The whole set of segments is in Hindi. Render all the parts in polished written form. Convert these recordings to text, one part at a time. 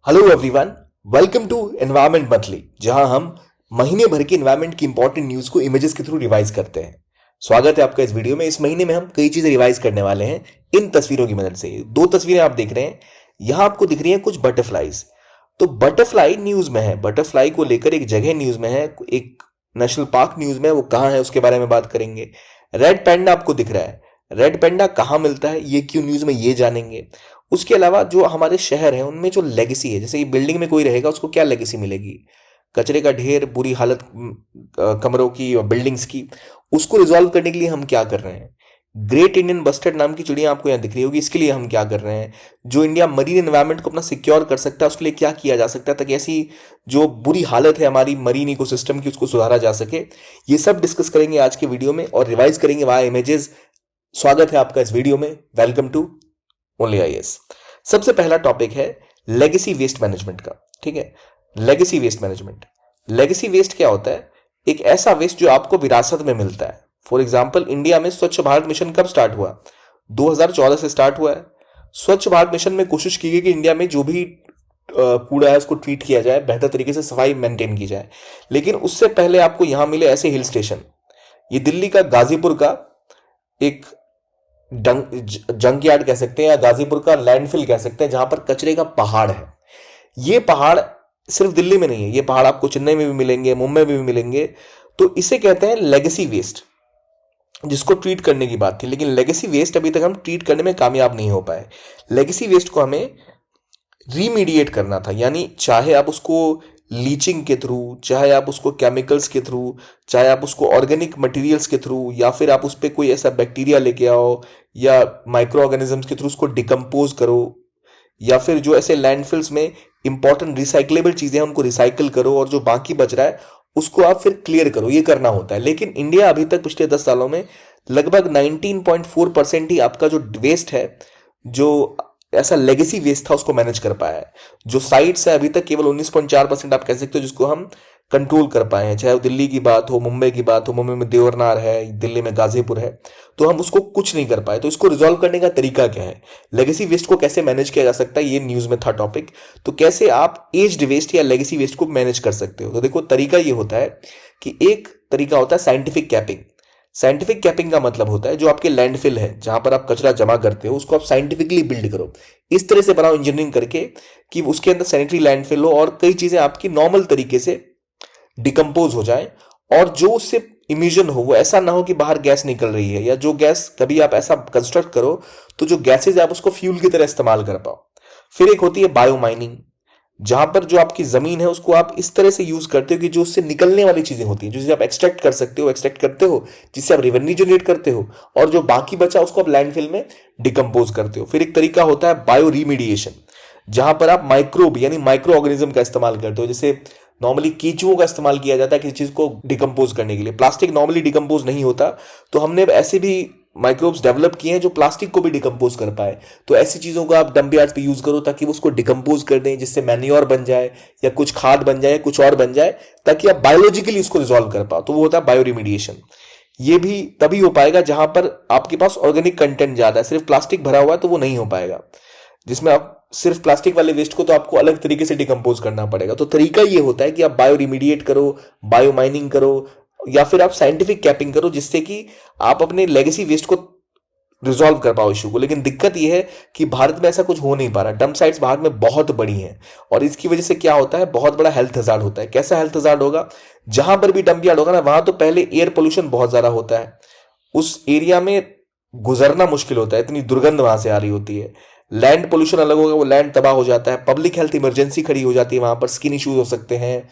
Hello everyone, welcome to environment monthly, जहां हम महीने भर की एनवायरनमेंट की इंपॉर्टेंट न्यूज को इमेजेस के थ्रू रिवाइज करते हैं। स्वागत है आपका इस वीडियो में। इस महीने में हम कई चीजें रिवाइज करने वाले हैं इन तस्वीरों की मदद से। दो तस्वीरें आप देख रहे हैं, यहां आपको दिख रही हैं कुछ बटरफ्लाईज। तो बटरफ्लाई न्यूज में है, बटरफ्लाई को लेकर एक जगह न्यूज में है, एक नेशनल पार्क न्यूज में है। वो कहाँ है उसके बारे में बात करेंगे। रेड पैंडा आपको दिख रहा है, रेड पैंडा कहाँ मिलता है, ये क्यों न्यूज में, ये जानेंगे। उसके अलावा जो हमारे शहर हैं उनमें जो लेगेसी है, जैसे ये बिल्डिंग में कोई रहेगा उसको क्या लेगेसी मिलेगी, कचरे का ढेर, बुरी हालत कमरों की और बिल्डिंग्स की, उसको रिजॉल्व करने के लिए हम क्या कर रहे हैं। ग्रेट इंडियन बस्टर्ड नाम की चिड़िया आपको यहाँ दिख रही होगी, इसके लिए हम क्या कर रहे हैं। जो इंडिया मरीन एनवायरनमेंट को अपना सिक्योर कर सकता है उसके लिए क्या किया जा सकता है, ताकि ऐसी जो बुरी हालत है हमारी मरीन इकोसिस्टम की उसको सुधारा जा सके। ये सब डिस्कस करेंगे आज के वीडियो में और रिवाइज करेंगे वहां इमेजेस। स्वागत है आपका इस वीडियो में, वेलकम टू ओनली आईएएस। सबसे पहला टॉपिक है लेगेसी वेस्ट मैनेजमेंट का। ठीक है, legacy waste management. Legacy waste क्या होता है? एक ऐसा वेस्ट जो आपको विरासत में मिलता है। फॉर एग्जांपल, इंडिया में स्वच्छ भारत मिशन कब स्टार्ट हुआ? 2014 से स्टार्ट हुआ है। स्वच्छ भारत मिशन में कोशिश की गई कि इंडिया में जो भी कूड़ा है उसको ट्रीट किया जाए, बेहतर तरीके से सफाई मेंटेन की जाए। लेकिन उससे पहले आपको यहां मिले ऐसे हिल स्टेशन। ये दिल्ली का गाजीपुर का एक जंक यार्ड कह सकते हैं या गाजीपुर का लैंडफिल कह सकते हैं, जहां पर कचरे का पहाड़ है। ये पहाड़ सिर्फ दिल्ली में नहीं है, ये पहाड़ आपको चेन्नई में भी मिलेंगे, मुंबई में भी मिलेंगे। तो इसे कहते हैं लेगेसी वेस्ट, जिसको ट्रीट करने की बात थी। लेकिन लेगेसी वेस्ट अभी तक हम ट्रीट करने में कामयाब नहीं हो पाए। लेगेसी वेस्ट को हमें रीमीडिएट करना था, यानी चाहे आप उसको लीचिंग के थ्रू, चाहे आप उसको केमिकल्स के थ्रू, चाहे आप उसको ऑर्गेनिक मटेरियल्स के थ्रू, या फिर आप उस पर कोई ऐसा बैक्टीरिया लेके आओ या माइक्रो ऑर्गेनिजम्स के थ्रू उसको डिकम्पोज करो, या फिर जो ऐसे लैंडफिल्स में इंपॉर्टेंट रिसाइकलेबल चीजें हैं उनको रिसाइकिल करो और जो बाकी बच रहा है उसको आप फिर क्लियर करो, ये करना होता है। लेकिन इंडिया अभी तक पिछले 10 सालों में लगभग 19.4% ही आपका जो वेस्ट है, जो ऐसा लेगेसी वेस्ट था, उसको मैनेज कर पाया है। जो साइट्स है अभी तक केवल 19.4% आप कह सकते हो जिसको हम कंट्रोल कर पाए हैं। चाहे वो दिल्ली की बात हो, मुंबई की बात हो, मुंबई में देवरनार है, दिल्ली में गाजीपुर है, तो हम उसको कुछ नहीं कर पाए। तो इसको रिजॉल्व करने का तरीका क्या है, लेगेसी वेस्ट को कैसे मैनेज किया जा सकता है, ये न्यूज में था टॉपिक। तो कैसे आप एज्ड वेस्ट या लेगेसी वेस्ट को मैनेज कर सकते हो। तो देखो, तरीका ये होता है कि एक तरीका होता है साइंटिफिक कैपिंग। साइंटिफिक कैपिंग का मतलब होता है जो आपके लैंडफिल है, जहां पर आप कचरा जमा करते हो, उसको आप साइंटिफिकली बिल्ड करो। इस तरह से बनाओ इंजीनियरिंग करके कि उसके अंदर सैनिटरी लैंडफिल हो और कई चीजें आपकी नॉर्मल तरीके से डिकम्पोज हो जाए, और जो उससे इमिशन हो वो ऐसा ना हो कि बाहर गैस निकल रही है, या जो गैस कभी आप ऐसा कंस्ट्रक्ट करो तो जो गैसेज आप उसको फ्यूल की तरह इस्तेमाल कर पाओ। फिर एक होती है बायो माइनिंग, जहां पर जो आपकी जमीन है उसको आप इस तरह से यूज करते हो कि जो उससे निकलने वाली चीजें होती हैं, जिसे आप एक्सट्रैक्ट कर सकते हो, एक्सट्रैक्ट करते हो, जिससे आप रेवेन्यू जनरेट करते हो, और जो बाकी बचा उसको आप लैंडफिल में डिकम्पोज करते हो। फिर एक तरीका होता है बायो रीमीडिएशन, जहां पर आप माइक्रोब यानी माइक्रो ऑर्गेनिज्म का इस्तेमाल करते हो। जैसे नॉर्मली केचुओं का इस्तेमाल किया जाता है किसी चीज को डिकम्पोज करने के लिए। प्लास्टिक नॉर्मली डिकम्पोज नहीं होता, तो हमने ऐसे भी माइक्रोब्स डेवलप किए हैं जो प्लास्टिक को भी डिकम्पोज कर पाए। तो ऐसी चीजों को आप डंप यार्ड पे यूज करो ताकि वो उसको डिकम्पोज कर दें, जिससे मैन्योर बन जाए या कुछ खाद बन जाए, कुछ और बन जाए, ताकि आप बायोलॉजिकली उसको रिजॉल्व कर पाओ। तो वो होता है बायो रिमीडिएशन। ये भी तभी हो पाएगा जहां पर आपके पास ऑर्गेनिक कंटेंट ज्यादा है। सिर्फ प्लास्टिक भरा हुआ है तो वो नहीं हो पाएगा। जिसमें आप सिर्फ प्लास्टिक वाले वेस्ट को तो आपको अलग तरीके से डिकम्पोज करना पड़ेगा। तो तरीका ये होता है कि आप बायो रिमीडिएट करो, बायो माइनिंग करो, या फिर आप साइंटिफिक कैपिंग करो, जिससे कि आप अपने लेगेसी वेस्ट को रिजॉल्व कर पाओ इशू को। लेकिन दिक्कत यह है कि भारत में ऐसा कुछ हो नहीं पा रहा। डंप साइट्स भारत में बहुत बड़ी हैं, और इसकी वजह से क्या होता है, बहुत बड़ा हेल्थ हजार्ड होता है। कैसा हेल्थ हजार्ड होगा? जहां पर भी डंप यार्ड होगा ना, वहां तो पहले एयर पोल्यूशन बहुत ज्यादा होता है, उस एरिया में गुजरना मुश्किल होता है, इतनी दुर्गंध वहां से आ रही होती है। लैंड पोल्यूशन अलग होगा, वो लैंड तबाह हो जाता है। पब्लिक हेल्थ इमरजेंसी खड़ी हो जाती है, वहां पर स्किन इश्यूज हो सकते हैं।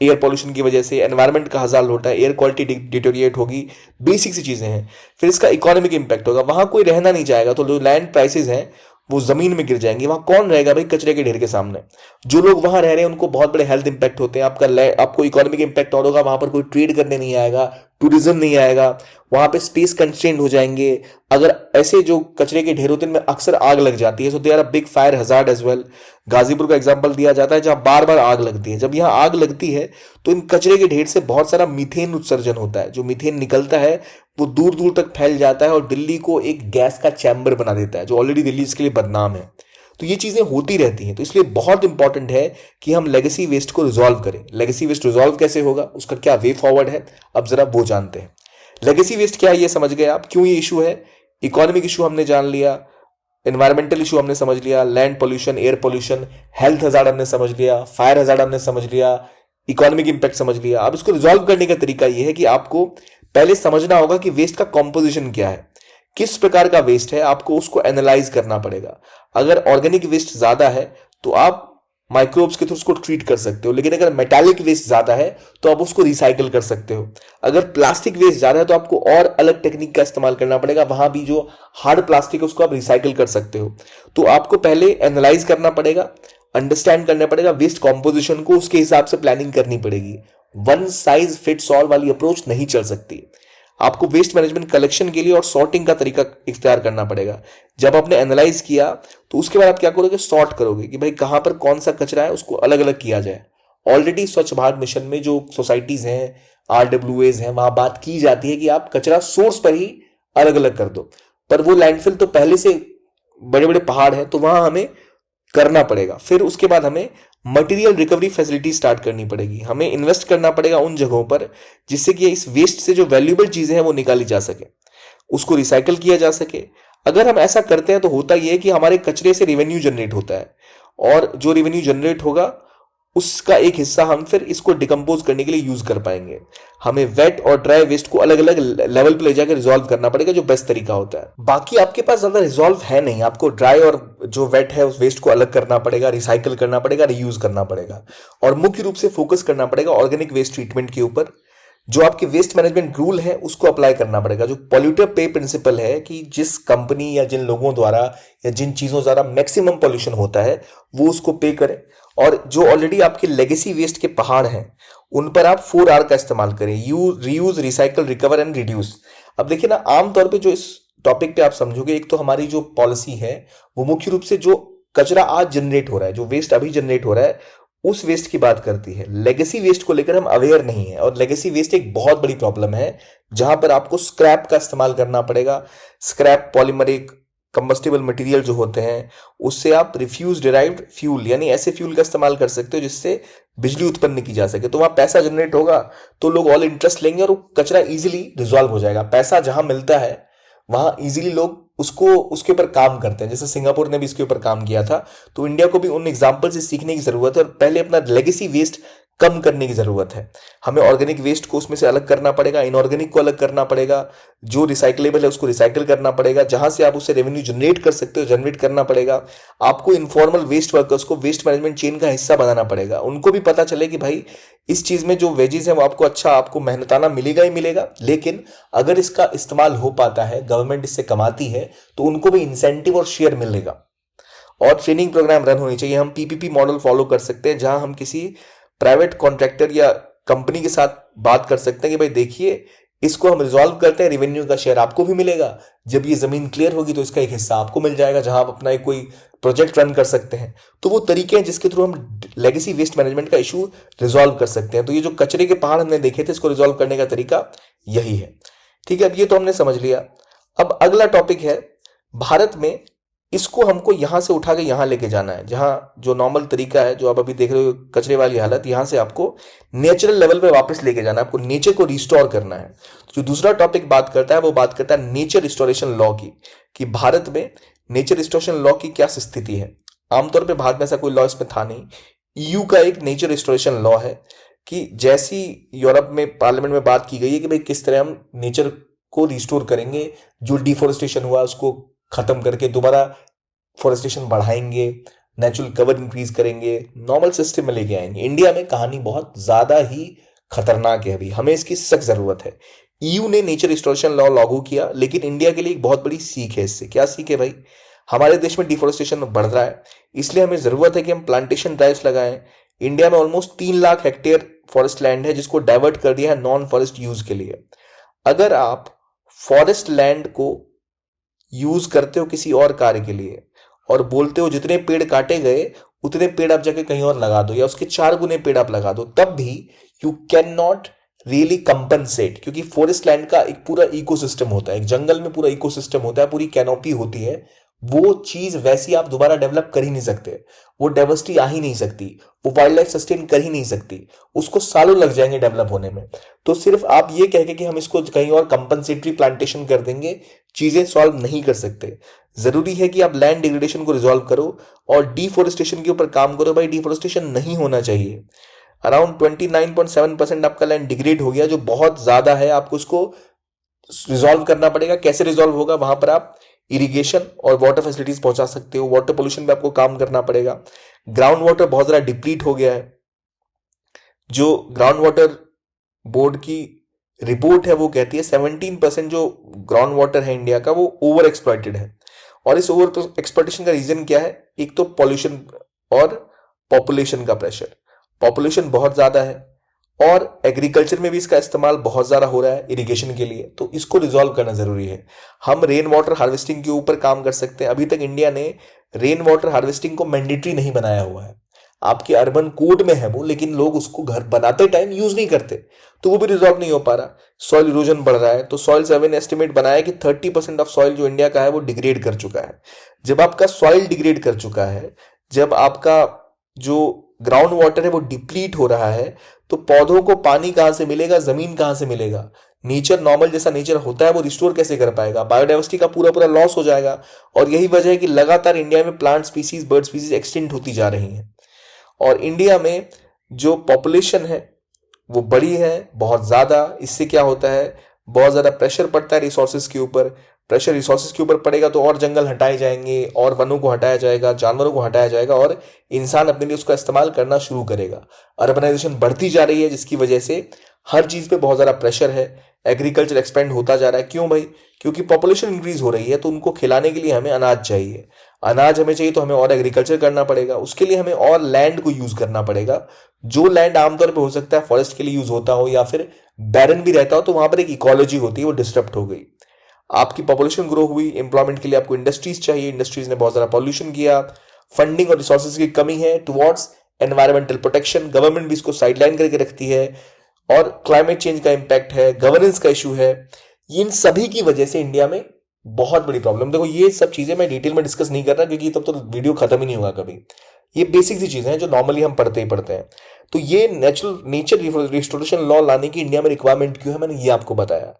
एयर पॉल्यूशन की वजह से एनवायरनमेंट का हजाल होता है, एयर क्वालिटी डिटोरिएट होगी, बेसिक सी चीजें हैं। फिर इसका इकोनॉमिक इंपैक्ट होगा, वहां कोई रहना नहीं चाहेगा, तो जो लैंड प्राइसेस हैं वो जमीन में गिर जाएंगे। वहां कौन रहेगा भाई कचरे के ढेर के सामने? जो लोग वहां रह रहे हैं उनको बहुत बड़े हेल्थ इंपैक्ट होते हैं। आपको इकोनॉमिक इंपैक्ट और होगा, वहां पर कोई ट्रेड करने नहीं आएगा, टूरिज्म नहीं आएगा, वहां पे स्पेस कंस्ट्रेंट हो जाएंगे। अगर ऐसे जो कचरे के ढेर होते हैं उनमें अक्सर आग लग जाती है, so they are a big fire hazard as well. Ghazipur का एग्जांपल दिया जाता है जहां बार बार आग लगती है। जब यहां आग लगती है तो इन कचरे के ढेर से बहुत सारा मीथेन उत्सर्जन होता है। जो मीथेन निकलता है वो दूर दूर तक फैल जाता है और दिल्ली को एक गैस का चैम्बर बना देता है, जो ऑलरेडी दिल्ली इसके लिए बदनाम है। तो ये चीजें होती रहती हैं, तो इसलिए बहुत इंपॉर्टेंट है कि हम लेगेसी वेस्ट को रिजॉल्व करें। लेगेसी वेस्ट रिजॉल्व कैसे होगा, उसका क्या वे फॉरवर्ड है, अब जरा वो जानते हैं। लेगेसी वेस्ट क्या है ये समझ गए आप, क्यों ये इशू है। इकोनॉमिक इशू हमने जान लिया, एनवायरमेंटल इशू हमने समझ लिया, land pollution, air pollution, health hazard हमने समझ लिया, फायर हजार्ड हमने समझ लिया, इकोनॉमिक इंपैक्ट समझ लिया। अब इसको रिजॉल्व करने का तरीका यह है कि आपको पहले समझना होगा कि वेस्ट का कॉम्पोजिशन क्या है, किस प्रकार का वेस्ट है, आपको उसको एनालाइज करना पड़ेगा। अगर ऑर्गेनिक वेस्ट ज्यादा है तो आप माइक्रोब्स के थ्रू उसको ट्रीट कर सकते हो, लेकिन अगर मेटालिक वेस्ट ज्यादा है तो आप उसको रिसाइकल कर सकते हो। अगर प्लास्टिक वेस्ट ज्यादा है तो आपको और अलग टेक्निक का इस्तेमाल करना पड़ेगा, वहां भी जो हार्ड प्लास्टिक है उसको आप रिसाइकल कर सकते हो। तो आपको पहले एनालाइज करना पड़ेगा, अंडरस्टैंड करना पड़ेगा वेस्ट कॉम्पोजिशन को, उसके हिसाब से प्लानिंग करनी पड़ेगी। वन साइज फिट्स ऑल वाली अप्रोच नहीं चल सकती। आपको वेस्ट मैनेजमेंट कलेक्शन के लिए और सॉर्टिंग का तरीका इख्तियार करना पड़ेगा। जब आपने एनालाइज किया तो उसके बाद आप क्या करोगे, सॉर्ट करोगे कि भाई कहां पर कौन सा कचरा है, उसको अलग अलग किया जाए। ऑलरेडी स्वच्छ भारत मिशन में जो सोसाइटीज हैं, RWAs हैं, वहां बात की जाती है कि आप कचरा सोर्स पर ही अलग अलग कर दो, पर वो लैंडफिल तो पहले से बड़े बड़े पहाड़ हैं, तो वहां हमें करना पड़ेगा। फिर उसके बाद हमें मटेरियल रिकवरी फैसिलिटी स्टार्ट करनी पड़ेगी, हमें इन्वेस्ट करना पड़ेगा उन जगहों पर जिससे कि इस वेस्ट से जो वैल्यूएबल चीजें हैं वो निकाली जा सके, उसको रिसाइकल किया जा सके। अगर हम ऐसा करते हैं तो होता यह है कि हमारे कचरे से रेवेन्यू जनरेट होता है, और जो रेवेन्यू जनरेट होगा उसका एक हिस्सा हम फिर इसको डिकम्पोज करने के लिए यूज कर पाएंगे। हमें वेट और ड्राई वेस्ट को अलग अलग लेवल पे ले जाकर रिजॉल्व करना पड़ेगा, जो बेस्ट तरीका होता है। बाकी आपके पास ज्यादा रिजॉल्व है नहीं, आपको ड्राई और जो वेट है उस वेस्ट को अलग करना पड़ेगा, रिसाइकल करना पड़ेगा, रीयूज करना पड़ेगा, और मुख्य रूप से फोकस करना पड़ेगा ऑर्गेनिक वेस्ट ट्रीटमेंट के ऊपर। जो आपके वेस्ट मैनेजमेंट रूल है उसको अप्लाई करना पड़ेगा। जो पॉल्यूटर पे प्रिंसिपल है कि जिस कंपनी या जिन लोगों द्वारा या जिन चीजों द्वारा मैक्सिमम पॉल्यूशन होता है वो उसको पे करें, और जो ऑलरेडी आपके लेगेसी वेस्ट के पहाड़ हैं उन पर आप 4R का इस्तेमाल करें, use, reuse, recycle, recover and reduce. अब देखिए ना, आमतौर पे जो इस टॉपिक पे आप समझोगे, एक तो हमारी जो पॉलिसी है वो मुख्य रूप से जो कचरा आज जनरेट हो रहा है, जो वेस्ट अभी जनरेट हो रहा है, उस वेस्ट की बात करती है। लेगेसी वेस्ट को लेकर हम अवेयर नहीं है, और लेगेसी वेस्ट एक बहुत बड़ी प्रॉब्लम है जहां पर आपको स्क्रैप का इस्तेमाल करना पड़ेगा। स्क्रैप पॉलीमरिक कंबस्टिबल मटेरियल जो होते हैं, उससे आप रिफ्यूज डिराइव्ड फ्यूल यानी ऐसे फ्यूल का इस्तेमाल कर सकते हो जिससे बिजली उत्पन्न की जा सके। तो वहां पैसा जनरेट होगा तो लोग ऑल इंटरेस्ट लेंगे और वो कचरा इजीली रिजॉल्व हो जाएगा। पैसा जहां मिलता है वहां इजीली लोग उसको उसके ऊपर काम करते हैं। जैसे सिंगापुर ने भी इसके ऊपर काम किया था, तो इंडिया को भी उन एग्जाम्पल से सीखने की जरूरत है और पहले अपना लेगेसी वेस्ट कम करने की जरूरत है। हमें ऑर्गेनिक वेस्ट को उसमें से अलग करना पड़ेगा, इनऑर्गेनिक को अलग करना पड़ेगा, जो रिसाइकलेबल है उसको रिसाइकल करना पड़ेगा, जहां से आप उससे रेवेन्यू जनरेट कर सकते हो जनरेट करना पड़ेगा। आपको इनफॉर्मल वेस्ट वर्कर्स को वेस्ट मैनेजमेंट चेन का हिस्सा बनाना पड़ेगा, उनको भी पता चले कि भाई इस चीज में जो वेजेस है वो आपको अच्छा, आपको मेहनताना मिलेगा ही मिलेगा, लेकिन अगर इसका इस्तेमाल हो पाता है, गवर्नमेंट इससे कमाती है, तो उनको भी इंसेंटिव और शेयर मिलेगा। और ट्रेनिंग प्रोग्राम रन होनी चाहिए। हम PPP मॉडल फॉलो कर सकते हैं, जहां हम किसी प्राइवेट कॉन्ट्रैक्टर या कंपनी के साथ बात कर सकते हैं कि भाई देखिए इसको हम रिजॉल्व करते हैं, रेवेन्यू का शेयर आपको भी मिलेगा, जब ये जमीन क्लियर होगी तो इसका एक हिस्सा आपको मिल जाएगा, जहां आप अपना एक कोई प्रोजेक्ट रन कर सकते हैं। तो वो तरीके हैं जिसके थ्रू हम लेगेसी वेस्ट मैनेजमेंट का इशू रिजॉल्व कर सकते हैं। तो ये जो कचरे के पहाड़ हमने देखे थे, इसको रिजॉल्व करने का तरीका यही है। ठीक है, अब ये तो हमने समझ लिया। अब अगला टॉपिक है भारत में, इसको हमको यहां से उठा के यहां लेके जाना है, जहां जो नॉर्मल तरीका है जो आप अभी देख रहे हो कचरे वाली हालत, यहां से आपको नेचुरल लेवल पे वापस लेके जाना है, आपको नेचर को रिस्टोर करना है। जो दूसरा टॉपिक बात करता है वो बात करता है नेचर रिस्टोरेशन लॉ की, कि भारत में नेचर रिस्टोरेशन लॉ की क्या स्थिति है। आमतौर पर भारत में ऐसा कोई लॉ इसमें था नहीं। EU का एक नेचर रिस्टोरेशन लॉ है कि जैसी यूरोप में पार्लियामेंट में बात की गई है कि भाई किस तरह हम नेचर को रिस्टोर करेंगे, जो डिफोरेस्टेशन हुआ उसको खत्म करके दोबारा फॉरेस्टेशन बढ़ाएंगे, नेचुरल कवर इंक्रीज करेंगे, नॉर्मल सिस्टम में लेके आएंगे। इंडिया में कहानी बहुत ज्यादा ही खतरनाक है, अभी हमें इसकी सख्त जरूरत है। EU ने नेचर रिस्टोरेशन लॉ लागू किया, लेकिन इंडिया के लिए एक बहुत बड़ी सीख है इससे। क्या सीख है भाई? हमारे देश में डिफोरेस्टेशन बढ़ रहा है, इसलिए हमें जरूरत है कि हम प्लांटेशन ड्राइव्स लगाएं। इंडिया में almost 3 lakh hectare forest land है जिसको डाइवर्ट कर दिया है नॉन फॉरेस्ट यूज के लिए। अगर आप फॉरेस्ट लैंड को यूज करते हो किसी और कार्य के लिए और बोलते हो जितने पेड़ काटे गए उतने पेड़ आप जाके कहीं और लगा दो, या उसके 4 गुने पेड़ आप लगा दो, तब भी you can not really compensate, क्योंकि फॉरेस्ट लैंड का एक पूरा इकोसिस्टम होता है, एक जंगल में पूरा इकोसिस्टम होता है, पूरी कैनोपी होती है, वो चीज वैसी आप दोबारा डेवलप कर ही नहीं सकते, वो डाइवर्सिटी आ ही नहीं सकती, वो वाइल्ड लाइफ सस्टेन कर ही नहीं सकती, उसको सालों लग जाएंगे डेवलप होने में। तो सिर्फ आप ये कह के कि हम इसको कहीं और कंपनसेटरी प्लांटेशन कर देंगे, चीजें सॉल्व नहीं कर सकते। जरूरी है कि आप लैंड डिग्रेडेशन को रिजॉल्व करो और डिफोरेस्टेशन के ऊपर काम करो। भाई डिफोरेस्टेशन नहीं होना चाहिए। अराउंड 29.7% आपका लैंड डिग्रेड हो गया, जो बहुत ज्यादा है। आपको उसको रिजॉल्व करना पड़ेगा। कैसे रिजॉल्व होगा? वहां पर आप इरिगेशन और वाटर फैसिलिटीज पहुंचा सकते हो। वाटर पोल्यूशन पे आपको काम करना पड़ेगा। ग्राउंड वाटर बहुत ज्यादा डिप्लीट हो गया है। जो ग्राउंड वाटर बोर्ड की रिपोर्ट है वो कहती है 17% जो ग्राउंड वाटर है इंडिया का वो ओवर एक्सप्लॉइटेड है। और इस ओवर एक्सप्लॉइटेशन का रीजन क्या है? एक तो पॉल्यूशन और पॉपुलेशन का प्रेशर। पॉपुलेशन बहुत ज्यादा है और एग्रीकल्चर में भी इसका इस्तेमाल बहुत ज्यादा हो रहा है इरिगेशन के लिए, तो इसको रिजॉल्व करना जरूरी है। हम रेन वाटर हार्वेस्टिंग के ऊपर काम कर सकते हैं। अभी तक इंडिया ने रेन वाटर हार्वेस्टिंग को मैंडेटरी नहीं बनाया हुआ है। आपके अर्बन कोड में है वो, लेकिन लोग उसको घर बनाते टाइम यूज नहीं करते, तो वो भी रिजॉल्व नहीं हो पा रहा। सॉइल इरोजन बढ़ रहा है, तो सॉइल सर्वे ने एस्टिमेट बनाया कि 30% ऑफ सॉइल जो इंडिया का है वो डिग्रेड कर चुका है। जब आपका सॉइल डिग्रेड कर चुका है, जब आपका जो ग्राउंड वाटर है वो डिप्लीट हो रहा है, तो पौधों को पानी कहां से मिलेगा? जमीन कहां से मिलेगा? नेचर नॉर्मल जैसा नेचर होता है वो रिस्टोर कैसे कर पाएगा? बायोडाइवर्सिटी का पूरा पूरा लॉस हो जाएगा। और यही वजह है कि लगातार इंडिया में plant species, bird species extinct होती जा रही हैं। और इंडिया में जो पॉपुलेशन है वो बड़ी है बहुत ज्यादा। इससे क्या होता है? बहुत ज्यादा प्रेशर पड़ता है रिसोर्सेज के ऊपर। प्रेशर रिसोर्सेज के ऊपर पड़ेगा तो और जंगल हटाए जाएंगे, और वनों को हटाया जाएगा, जानवरों को हटाया जाएगा, और इंसान अपने लिए उसका इस्तेमाल करना शुरू करेगा। अर्बनाइजेशन बढ़ती जा रही है, जिसकी वजह से हर चीज पे बहुत ज्यादा प्रेशर है। एग्रीकल्चर एक्सपेंड होता जा रहा है। क्यों भाई? क्योंकि पॉपुलेशन इंक्रीज हो रही है, तो उनको खिलाने के लिए हमें अनाज चाहिए। अनाज हमें चाहिए तो हमें और एग्रीकल्चर करना पड़ेगा। उसके लिए हमें और लैंड को यूज करना पड़ेगा। जो लैंड आमतौर पे हो सकता है फॉरेस्ट के लिए यूज होता हो या फिर बैरन भी रहता हो, तो वहां पर एक इकोलॉजी होती है, वो डिस्टर्ब हो गई। आपकी पॉपुलेशन ग्रो हुई, एम्प्लॉयमेंट के लिए आपको इंडस्ट्रीज चाहिए, इंडस्ट्रीज ने बहुत ज्यादा पॉल्यूशन किया, फंडिंग और रिसोर्सेज की कमी है टुवर्ड्स एनवायरमेंटल प्रोटेक्शन, गवर्नमेंट भी इसको साइडलाइन करके रखती है, और क्लाइमेट चेंज का इंपैक्ट है, गवर्नेंस का इशू है। इन सभी की वजह से इंडिया में बहुत बड़ी प्रॉब्लम। देखो ये सब चीजें मैं डिटेल में डिस्कस नहीं कर रहा, क्योंकि तब तो वीडियो खत्म ही नहीं होगा कभी। ये बेसिक सी चीजें हैं जो नॉर्मली हम पढ़ते ही पढ़ते हैं। तो ये नेचर रिस्टोरेशन लॉ लाने की इंडिया में रिक्वायरमेंट क्यों है, मैंने ये आपको बताया।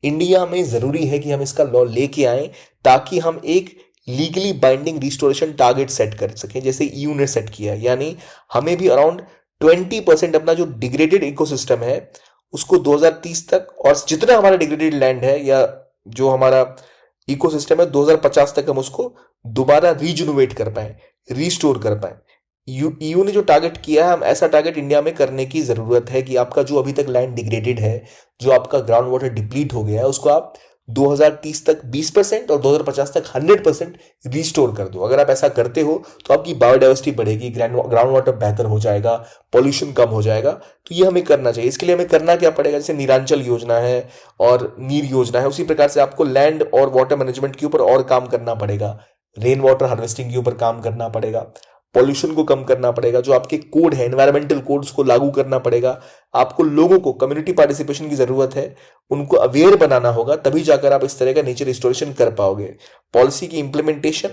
इंडिया में जरूरी है कि हम इसका लॉ लेके आए, ताकि हम एक legally binding restoration target set कर सकें, जैसे ईयू ने सेट किया। यानी हमें भी अराउंड 20% अपना जो डिग्रेडेड इकोसिस्टम है उसको 2030 तक, और जितना हमारा डिग्रेडेड लैंड है या जो हमारा इकोसिस्टम है, 2050 तक हम उसको दोबारा रीजुनोवेट कर पाए, रिस्टोर कर पाए। ईयू ने जो टारगेट किया है, हम ऐसा टारगेट इंडिया में करने की जरूरत है कि आपका जो अभी तक लैंड डिग्रेडेड है, जो आपका ग्राउंड वाटर डिप्लीट हो गया है, उसको आप 2030 तक 20% और 2050 तक 100% रिस्टोर कर दो। अगर आप ऐसा करते हो तो आपकी बायोडाइवर्सिटी बढ़ेगी, ग्राउंड वाटर बेहतर हो जाएगा, पॉल्यूशन कम हो जाएगा। तो ये हमें करना चाहिए। इसके लिए हमें करना क्या पड़ेगा? जैसे नीरांचल योजना है और नीर योजना है, उसी प्रकार से आपको लैंड और वाटर मैनेजमेंट के ऊपर और काम करना पड़ेगा, रेन वाटर हार्वेस्टिंग के ऊपर काम करना पड़ेगा, पॉल्यूशन को कम करना पड़ेगा, जो आपके कोड है एनवायरमेंटल कोड्स को लागू करना पड़ेगा। आपको लोगों को कम्युनिटी पार्टिसिपेशन की जरूरत है, उनको अवेयर बनाना होगा, तभी जाकर आप इस तरह का नेचर रिस्टोरेशन कर पाओगे। पॉलिसी की इंप्लीमेंटेशन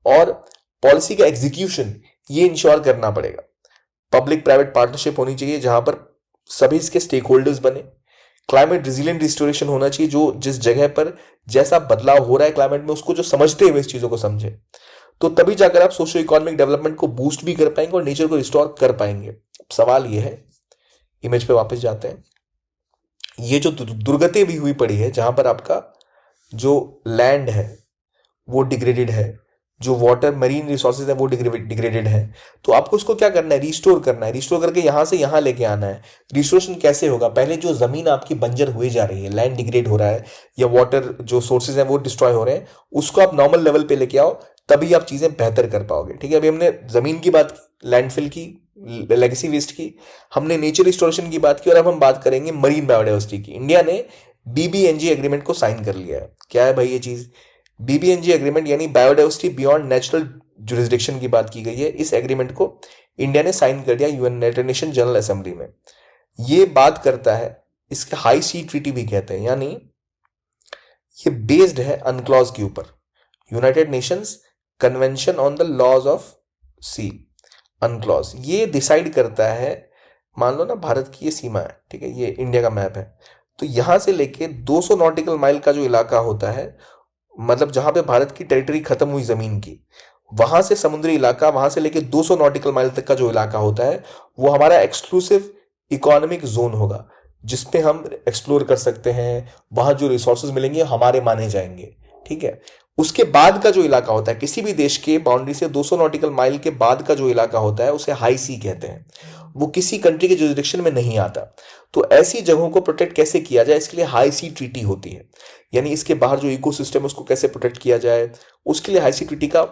और पॉलिसी का एग्जीक्यूशन ये इंश्योर करना पड़ेगा। पब्लिक प्राइवेट पार्टनरशिप होनी चाहिए, जहां पर सभी इसके स्टेक होल्डर्स बने। क्लाइमेट रिजिलियंट रिस्टोरेशन होना चाहिए, जो जिस जगह पर जैसा बदलाव हो रहा है क्लाइमेट में, उसको जो समझते हुए इस चीजों को समझे, तो तभी जाकर आप सोशो इकोनॉमिक डेवलपमेंट को बूस्ट भी कर पाएंगे और नेचर को रिस्टोर कर पाएंगे। सवाल ये है, इमेज पे वापस जाते हैं। ये जो दुर्गति भी हुई पड़ी है, जहां पर आपका जो लैंड है वो डिग्रेडेड है, जो वाटर मरीन रिसोर्सेज है वो डिग्रेडेड है, तो आपको उसको क्या करना है? रिस्टोर करना है। रिस्टोर करके यहां से यहां लेके आना है। रिस्टोरेशन कैसे होगा? पहले जो जमीन आपकी बंजर हुई जा रही है, लैंड डिग्रेड हो रहा है, या वाटर जो सोर्सेज हैं वो डिस्ट्रॉय हो रहे हैं, उसको आप नॉर्मल लेवल पे लेके आओ, तभी आप चीजें बेहतर कर पाओगे। ठीक है, अभी हमने जमीन की बात की, लैंडफिल की, लेगेसी वेस्ट की, हमने नेचर रिस्टोरेशन की बात की, और अब हम बात करेंगे मरीन बायोडाइवर्सिटी की। इंडिया ने बीबीएनजी एग्रीमेंट को साइन कर लिया है। क्या है भाई ये चीज? बीबीएनजी एग्रीमेंट यानी बायोडाइवर्सिटी बियॉन्ड नेचुरल जुरिस्डिक्शन की बात की गई है। इस एग्रीमेंट को इंडिया ने साइन कर दिया UN United nation general assembly में। ये बात करता है, इसके हाई सी ट्रीटी भी कहते हैं, यानी ये बेस्ड है अनक्लॉज के ऊपर। United Nations convention on the laws of sea UNCLOS, ये डिसाइड करता है, मान लो ना भारत की ये सीमा है, ठीक है, ये इंडिया का मैप है, तो यहां से लेके 200 नॉटिकल माइल का जो इलाका होता है, मतलब जहां पे भारत की टेरिटरी खत्म हुई जमीन की, वहां से समुद्री इलाका, वहां से लेके 200 नॉटिकल माइल तक का जो इलाका होता है वो हमारा एक्सक्लूसिव इकोनॉमिक जोन होगा, जिसपे हम एक्सप्लोर कर सकते हैं, वहां जो रिसोर्सेज मिलेंगे हमारे माने जाएंगे, ठीक है। उसके बाद का जो इलाका होता है, किसी भी देश के बाउंड्री से 200 नॉटिकल माइल के बाद का जो इलाका होता है उसे हाई सी कहते हैं, वो किसी कंट्री के जुरिडिक्शन में नहीं आता। तो ऐसी जगहों को प्रोटेक्ट कैसे किया जाए, इसके लिए हाई सी ट्रीटी होती है, यानी इसके बाहर जो इकोसिस्टम है उसको कैसे प्रोटेक्ट किया जाए, उसके लिए हाई सी ट्रीटी का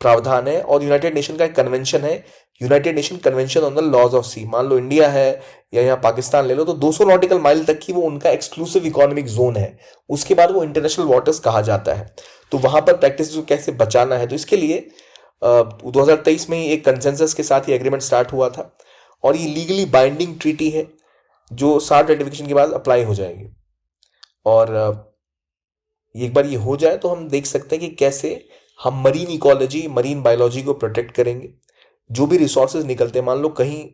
प्रावधान है। और यूनाइटेड नेशन का एक कन्वेंशन है, United Nations convention on the laws of sea. मान लो इंडिया है या यहाँ पाकिस्तान ले लो, तो 200 नॉटिकल माइल तक की वो उनका एक्सक्लूसिव इकोनॉमिक जोन है, उसके बाद वो इंटरनेशनल वाटर्स कहा जाता है। तो वहां पर प्रैक्टिस को कैसे बचाना है, तो इसके लिए 2023 में ही एक कंसेंसस के साथ ही एग्रीमेंट स्टार्ट हुआ था, और ये लीगली बाइंडिंग ट्रीटी है जो 60 रेटिफिकेशन के बाद अप्लाई हो जाएगी। और एक बार ये हो जाए तो हम देख सकते हैं कि कैसे हम मरीन इकोलॉजी, मरीन बायोलॉजी को प्रोटेक्ट करेंगे। जो भी रिसोर्सेज निकलते हैं, मान लो कहीं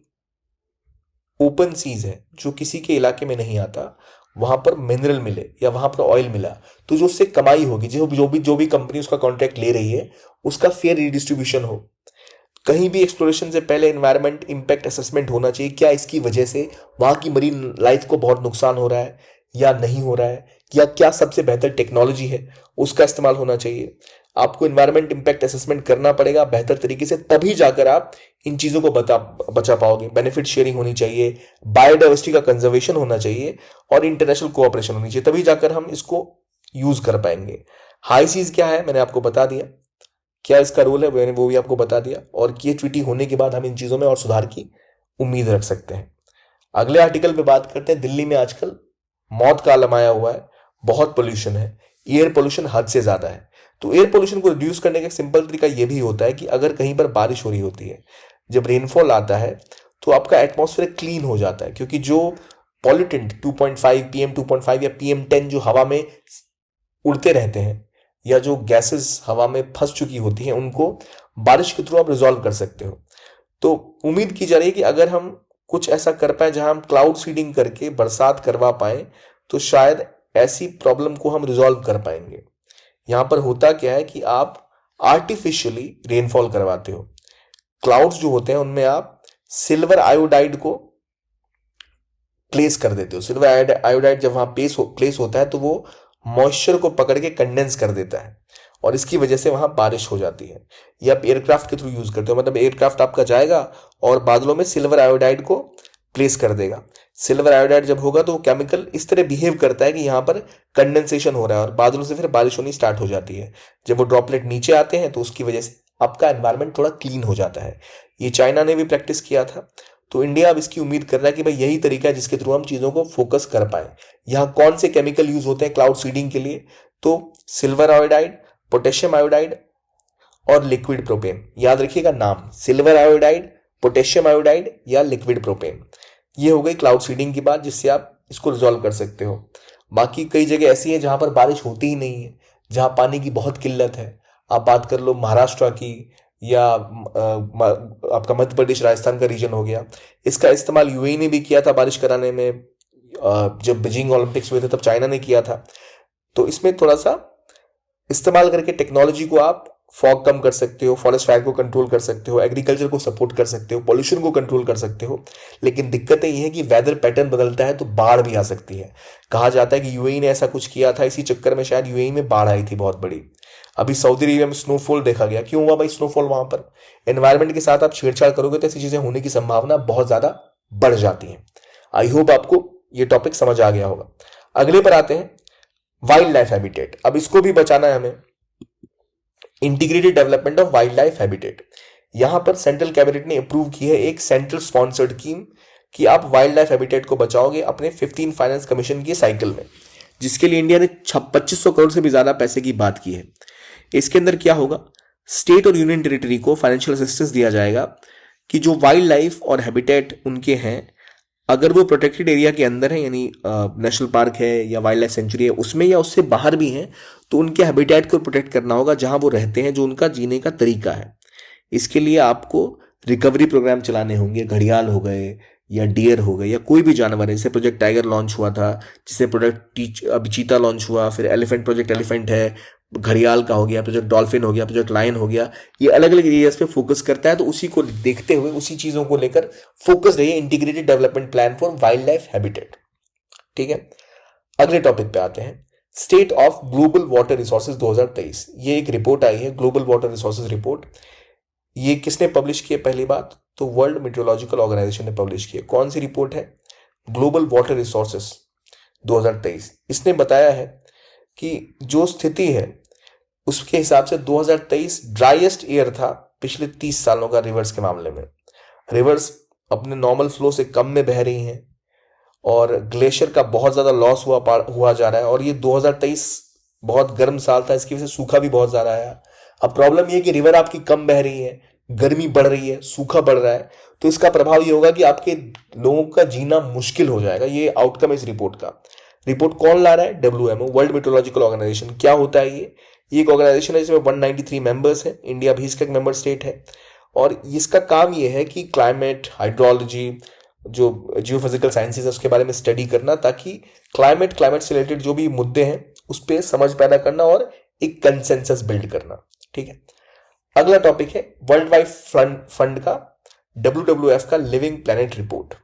ओपन सीज है जो किसी के इलाके में नहीं आता, वहां पर मिनरल मिले या वहां पर ऑयल मिला, तो जो उससे कमाई होगी, जो भी कंपनी उसका कॉन्ट्रैक्ट ले रही है, उसका फेयर रिडिस्ट्रीब्यूशन हो। कहीं भी एक्सप्लोरेशन से पहले एनवायरमेंट इंपैक्ट असेसमेंट होना चाहिए, क्या इसकी वजह से वहां की मरीन लाइफ को बहुत नुकसान हो रहा है या नहीं हो रहा है, या क्या सबसे बेहतर टेक्नोलॉजी है उसका इस्तेमाल होना चाहिए। आपको एनवायरमेंट इंपैक्ट असेसमेंट करना पड़ेगा बेहतर तरीके से, तभी जाकर आप इन चीजों को बचा पाओगे। बेनिफिट शेयरिंग होनी चाहिए, बायोडाइवर्सिटी का कंजर्वेशन होना चाहिए, और इंटरनेशनल कोऑपरेशन होनी चाहिए, तभी जाकर हम इसको यूज कर पाएंगे। हाई सीज क्या है मैंने आपको बता दिया, क्या इसका रोल है मैंने वो भी आपको बता दिया, और ये ट्रीटी होने के बाद हम इन चीजों में और सुधार की उम्मीद रख सकते हैं। अगले आर्टिकल पे बात करते हैं। दिल्ली में आजकल मौत का आलम आया हुआ है, बहुत पोल्यूशन है, एयर पोल्यूशन हद से ज्यादा है। तो एयर पोल्यूशन को रिड्यूस करने का सिंपल तरीका यह भी होता है कि अगर कहीं पर बारिश हो रही होती है, जब रेनफॉल आता है, तो आपका एटमॉस्फेयर क्लीन हो जाता है, क्योंकि जो पॉल्यूटेंट 2.5 PM 2.5 या PM10 जो हवा में उड़ते रहते हैं, या जो गैसेस हवा में फंस चुकी होती हैं, उनको बारिश के थ्रू आप रिजॉल्व कर सकते हो। तो उम्मीद की जा रही है कि अगर हम कुछ ऐसा कर पाए जहां हम क्लाउड सीडिंग करके बरसात करवा पाए, तो शायद ऐसी प्रॉब्लम को हम रिजॉल्व कर पाएंगे। यहां पर होता क्या है कि आप आर्टिफिशियली रेनफॉल करवाते हो। क्लाउड्स जो होते हैं उनमें आप सिल्वर आयोडाइड को प्लेस कर देते हो। सिल्वर आयोडाइड जब वहां प्लेस होता है तो वो मॉइस्चर को पकड़ के कंडेंस कर देता है, और इसकी वजह से वहां बारिश हो जाती है। ये आप एयरक्राफ्ट के थ्रू यूज करते हो, मतलब एयरक्राफ्ट आपका जाएगा और बादलों में सिल्वर आयोडाइड को प्लेस कर देगा। सिल्वर आयोडाइड जब होगा तो वो केमिकल इस तरह बिहेव करता है कि यहां पर कंडेंसेशन हो रहा है, और बादलों से फिर बारिश होनी स्टार्ट हो जाती है। जब वो ड्रॉपलेट नीचे आते हैं तो उसकी वजह से आपका एनवायरमेंट थोड़ा क्लीन हो जाता है। ये चाइना ने भी प्रैक्टिस किया था, तो इंडिया अब इसकी उम्मीद कर रहा है कि भाई यही तरीका है जिसके थ्रू हम चीजों को फोकस कर पाए। यहाँ कौन से केमिकल यूज होते हैं क्लाउड सीडिंग के लिए, तो सिल्वर आयोडाइड, पोटेशियम आयोडाइड और लिक्विड प्रोपेन। याद रखिएगा नाम, सिल्वर आयोडाइड, पोटेशियम आयोडाइड या लिक्विड प्रोपेन। ये हो गई क्लाउड सीडिंग की बात, जिससे आप इसको रिजॉल्व कर सकते हो। बाकी कई जगह ऐसी है जहां पर बारिश होती ही नहीं है, जहां पानी की बहुत किल्लत है। आप बात कर लो महाराष्ट्र की, या आपका मध्य प्रदेश राजस्थान का रीजन हो गया। इसका इस्तेमाल यूएई ने भी किया था बारिश कराने में, जब बीजिंग ओलंपिक्स हुए थे तब चाइना ने किया था। तो इसमें थोड़ा सा इस्तेमाल करके टेक्नोलॉजी को आप फॉग कम कर सकते हो, फॉरेस्ट फायर को कंट्रोल कर सकते हो, एग्रीकल्चर को सपोर्ट कर सकते हो, पॉल्यूशन को कंट्रोल कर सकते हो। लेकिन दिक्कतें ये है कि वेदर पैटर्न बदलता है तो बाढ़ भी आ सकती है। कहा जाता है कि यूएई ने ऐसा कुछ किया था, इसी चक्कर में शायद यूएई में बाढ़ आई थी बहुत बड़ी। अभी सऊदी अरेबिया में स्नोफॉल देखा गया। क्यों हुआ भाई स्नोफॉल? वहां पर एनवायरमेंट के साथ आप छेड़छाड़ करोगे तो ऐसी चीजें होने की संभावना बहुत ज्यादा बढ़ जाती है। आई होप आपको ये टॉपिक समझ आ गया होगा। अगले पर आते हैं, वाइल्ड लाइफ हैबिटेट। अब इसको भी बचाना है हमें। Integrated development of wild life habitat, यहां पर सेंट्रल कैबिनेट ने अप्रूव की है एक सेंट्रल स्पॉन्सर्ड स्कीम कि आप वाइल्ड लाइफ हैबिटेट को बचाओगे अपने 15 फाइनेंस कमीशन की साइकिल में, जिसके लिए इंडिया ने 2500 करोड़ से भी ज्यादा पैसे की बात की है। इसके अंदर क्या होगा, स्टेट और यूनियन टेरिटरी को फाइनेंशियल असिस्टेंस दिया जाएगा कि जो वाइल्ड लाइफ और हैबिटेट उनके हैं, अगर वो प्रोटेक्टेड एरिया के अंदर है, यानी नेशनल पार्क है या वाइल्ड लाइफ सेंचुरी है उसमें या उससे बाहर भी हैं, तो उनके हैबिटेट को प्रोटेक्ट करना होगा जहां वो रहते हैं, जो उनका जीने का तरीका है। इसके लिए आपको रिकवरी प्रोग्राम चलाने होंगे। घड़ियाल हो गए या डियर हो गए या कोई भी जानवर है, जैसे प्रोजेक्ट टाइगर लॉन्च हुआ था, जिससे प्रोजेक्ट अभी चीता लॉन्च हुआ, फिर एलिफेंट, प्रोजेक्ट एलिफेंट है, घड़ियाल का हो गया, प्रोजेक्ट डॉल्फिन हो गया, प्रोजेक्ट लायन हो गया। ये अलग अलग एरियाज पे फोकस करता है, तो उसी को देखते हुए उसी चीजों को लेकर फोकस रहिए। Integrated development plan for wild life habitat. ठीक है, अगले टॉपिक पे आते हैं। State of global water resources 2023। ये एक रिपोर्ट आई है, ग्लोबल वाटर रिसोर्सेज रिपोर्ट। ये किसने पब्लिश की है? पहली बात तो वर्ल्ड मेट्रोलॉजिकल ऑर्गेनाइजेशन ने पब्लिश की है। कौन सी रिपोर्ट है? Global water resources 2023। इसने बताया है कि जो स्थिति है उसके हिसाब से 2023 ड्राइएस्ट ईयर था पिछले 30 सालों का रिवर्स के मामले में। रिवर्स अपने नॉर्मल फ्लो से कम में बह रही हैं और ग्लेशियर का बहुत ज्यादा लॉस हुआ जा रहा है। और ये 2023 बहुत गर्म साल था, इसकी वजह से सूखा भी बहुत ज्यादा आया। अब प्रॉब्लम ये है कि रिवर आपकी कम बह रही है, गर्मी बढ़ रही है, सूखा बढ़ रहा है, तो इसका प्रभाव ये होगा कि आपके लोगों का जीना मुश्किल हो जाएगा। ये आउटकम इस रिपोर्ट का। रिपोर्ट कौन ला रहा है? WMO, World Meteorological Organization. क्या होता है ये? एक ऑर्गेनाइजेशन है जिसमें 193 मेंबर्स हैं। इंडिया भी इसका एक मेंबर स्टेट है। और इसका काम ये है कि क्लाइमेट, हाइड्रोलॉजी, जो जियोफिजिकल साइंसेज है उसके बारे में स्टडी करना, ताकि क्लाइमेट से रिलेटेड जो भी मुद्दे हैं उस पर समझ पैदा करना और एक कंसेंसस बिल्ड करना। ठीक है, अगला टॉपिक है वर्ल्ड वाइड फंड का, WWF का लिविंग प्लैनेट रिपोर्ट।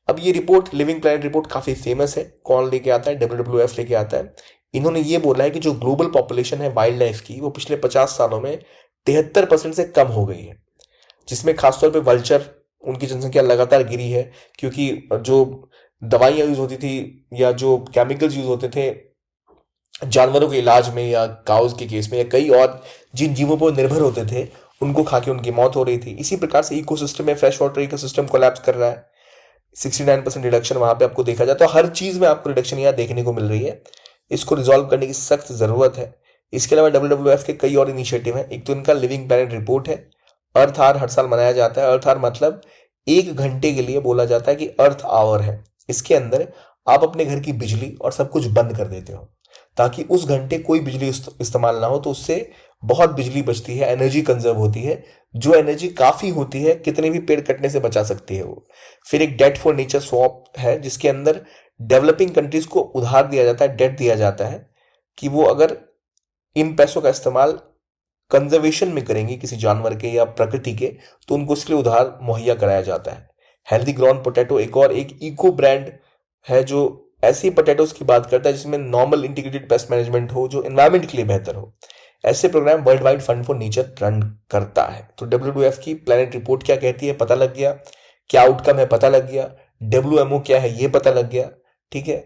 अब ये रिपोर्ट, लिविंग प्लैनेट रिपोर्ट, काफी फेमस है। कौन लेके आता है? WWF लेके आता है। इन्होंने ये बोला है कि जो ग्लोबल पॉपुलेशन है वाइल्ड लाइफ की, वो पिछले 50 सालों में 73% से कम हो गई है, जिसमें खासतौर पे वल्चर, उनकी जनसंख्या लगातार गिरी है, क्योंकि जो दवाइयां यूज होती थी या जो केमिकल्स यूज होते थे जानवरों के इलाज में या काउज के केस में या कई और जिन जीवों पर निर्भर होते थे उनको खा के उनकी मौत हो रही थी। इसी प्रकार से इकोसिस्टम में, फ्रेश वाटर इकोसिस्टम कोलैप्स कर रहा है। 69% रिडक्शन वहां पे आपको देखा जाए, तो हर चीज में आपको रिडक्शन यहाँ देखने को मिल रही है। इसको रिजॉल्व करने की सख्त जरूरत है। इसके अलावा WWF के कई और इनिशिएटिव हैं। एक तो इनका लिविंग प्लैनेट रिपोर्ट है। अर्थ आवर हर साल मनाया जाता है। अर्थ आवर मतलब 1 घंटे के लिए बोला जाता है कि अर्थ आवर है। इसके अंदर आप अपने घर की बिजली और सब कुछ बंद कर देते हो ताकि उस घंटे कोई बिजली इस्तेमाल ना हो, तो उससे बहुत बिजली बचती है, एनर्जी कंजर्व होती है, जो एनर्जी काफी होती है कितने भी पेड़ कटने से बचा सकती है वो। फिर एक डेट फॉर नेचर स्वैप है, जिसके अंदर डेवलपिंग कंट्रीज को उधार दिया जाता है, डेट दिया जाता है, कि वो अगर इन पैसों का इस्तेमाल कंजर्वेशन में करेंगे किसी जानवर के या प्रकृति के, तो उनको उसके लिए उधार मुहैया कराया जाता है। हेल्दी ग्राउंड पोटैटो एक और एक इको ब्रांड है, जो ऐसी पोटैटोज की बात करता है जिसमें नॉर्मल इंटीग्रेटेड पेस्ट मैनेजमेंट हो, जो एनवायरमेंट के लिए बेहतर हो। ऐसे programme World Wide Fund for Nature run करता है। तो WWF की प्लैनेट रिपोर्ट क्या कहती है पता लग गया, क्या आउटकम है पता लग गया, WMO क्या है ये पता लग गया। ठीक है,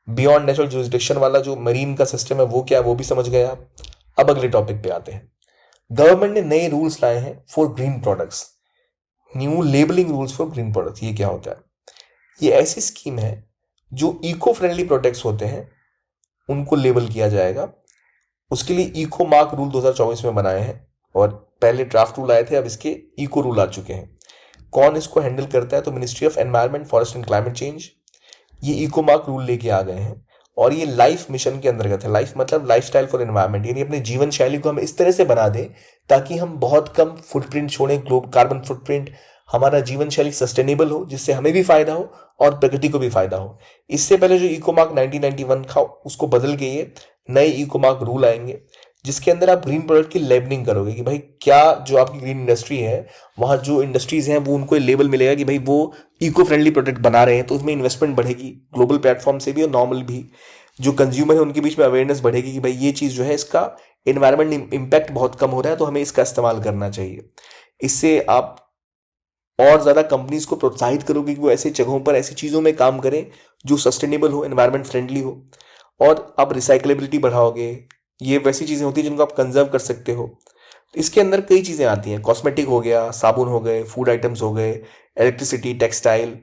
बियॉन्ड नेचुरल जुरिसडिक्शन वाला जो मरीन का सिस्टम है वो क्या है वो भी समझ गए आप। अब अगले टॉपिक पे आते हैं। गवर्नमेंट ने नए रूल्स लाए हैं for green products, new labelling rules for green products. ये क्या होता है? ये ऐसी स्कीम है जो इको फ्रेंडली प्रोडक्ट्स होते हैं उनको लेबल किया जाएगा। उसके लिए इको मार्क रूल 2024 में बनाए हैं, और पहले ड्राफ्ट रूल आए थे, अब इसके इको रूल आ चुके हैं। कौन इसको हैंडल करता है? तो ministry of environment, forest and climate change ये इको मार्क रूल लेके आ गए हैं। और ये लाइफ मिशन के अंतर्गत है। लाइफ मतलब लाइफस्टाइल फॉर एनवायरमेंट, यानी अपने जीवन शैली को हम इस तरह से बना दें ताकि हम बहुत कम फुटप्रिंट छोड़ें, कार्बन फुटप्रिंट, हमारा जीवन शैली सस्टेनेबल हो, जिससे हमें भी फायदा हो और प्रकृति को भी फायदा हो। इससे पहले जो इको मार्क 1991 था उसको बदल के ये नए इको मार्क रूल आएंगे, जिसके अंदर आप ग्रीन प्रोडक्ट की लेबलिंग करोगे कि भाई क्या जो आपकी ग्रीन इंडस्ट्री है, वहां जो इंडस्ट्रीज हैं वो उनको लेबल मिलेगा कि भाई वो इको फ्रेंडली प्रोडक्ट बना रहे हैं, तो उसमें इन्वेस्टमेंट बढ़ेगी ग्लोबल प्लेटफॉर्म से भी और नॉर्मल भी। जो कंज्यूमर है उनके बीच में अवेयरनेस बढ़ेगी कि भाई ये चीज जो है इसका एनवायरमेंट इम्पैक्ट बहुत कम हो रहा है, तो हमें इसका इस्तेमाल करना चाहिए। इससे आप और ज्यादा कंपनीज को प्रोत्साहित करोगे कि वो ऐसी जगहों पर ऐसी चीजों में काम करें जो सस्टेनेबल हो, एनवायरमेंट फ्रेंडली हो। और आप रिसाइकलेबिलिटी बढ़ाओगे। ये वैसी चीजें होती है जिनको आप कंजर्व कर सकते हो। तो इसके अंदर कई चीजें आती हैं, कॉस्मेटिक हो गया, साबुन हो गए, फूड आइटम्स हो गए, इलेक्ट्रिसिटी, टेक्सटाइल,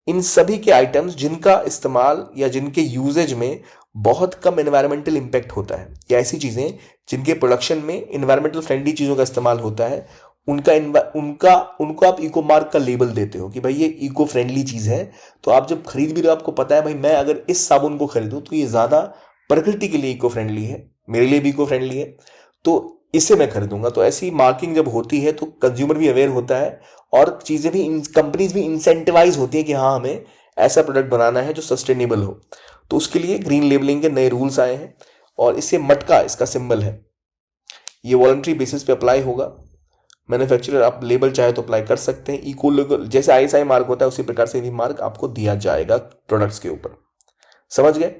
इन सभी के आइटम्स जिनका इस्तेमाल या जिनके यूजेज में बहुत कम एनवायरमेंटल इंपैक्ट होता है, या ऐसी चीजें जिनके प्रोडक्शन में एनवायरमेंटल फ्रेंडली चीजों का इस्तेमाल होता है, उनको आप इको मार्क का लेबल देते हो कि भाई ये इको फ्रेंडली चीज है। तो आप जब खरीद भी रहे हो आपको पता है भाई मैं अगर इस साबुन को खरीदूं तो ये ज्यादा प्रकृति के लिए इको फ्रेंडली है, मेरे लिए भी इको फ्रेंडली है, तो इसे मैं खरीदूंगा। तो ऐसी मार्किंग जब होती है तो कंज्यूमर भी अवेयर होता है और चीजें भी, कंपनीज भी इंसेंटिवाइज होती है कि हाँ हमें ऐसा प्रोडक्ट बनाना है जो सस्टेनेबल हो। तो उसके लिए ग्रीन लेबलिंग के नए रूल्स आए हैं और इससे मटका इसका सिंबल है, ये वॉलंटरी बेसिस पे अप्लाई होगा। मैन्युफैक्चरर आप लेबल चाहे तो अप्लाई कर सकते हैं। इको लेबल जैसे आईएसआई मार्क होता है उसी प्रकार से भी मार्क आपको दिया जाएगा प्रोडक्ट्स के ऊपर। समझ गए?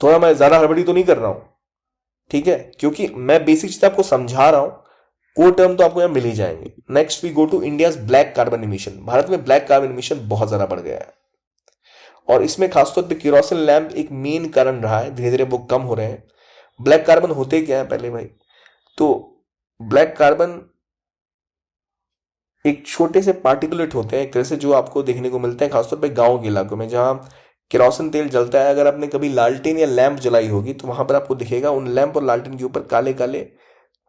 थोड़ा मैं ज्यादा हड़बड़ी तो नहीं कर रहा हूं, ठीक है, क्योंकि मैं बेसिक चीज आपको समझा रहा हूं, कोर टर्म तो आपको यहां मिल ही जाएंगे। Next we go to India's black carbon emission. Bharat में ब्लैक कार्बन इमिशन बहुत ज्यादा बढ़ गया है और इसमें खासतौर पर केरोसिन लैंप एक मेन कारण रहा है, धीरे धीरे वो कम हो रहे हैं। ब्लैक कार्बन होते क्या है पहले भाई, तो ब्लैक कार्बन एक छोटे से पार्टिकुलेट होते हैं एक तरह से, जो आपको देखने को मिलते हैं खासतौर पे गांव के इलाकों में जहां केरोसिन तेल जलता है। अगर आपने कभी लालटेन या लैंप जलाई होगी तो वहां पर आपको दिखेगा उन लैंप और लालटेन के ऊपर काले काले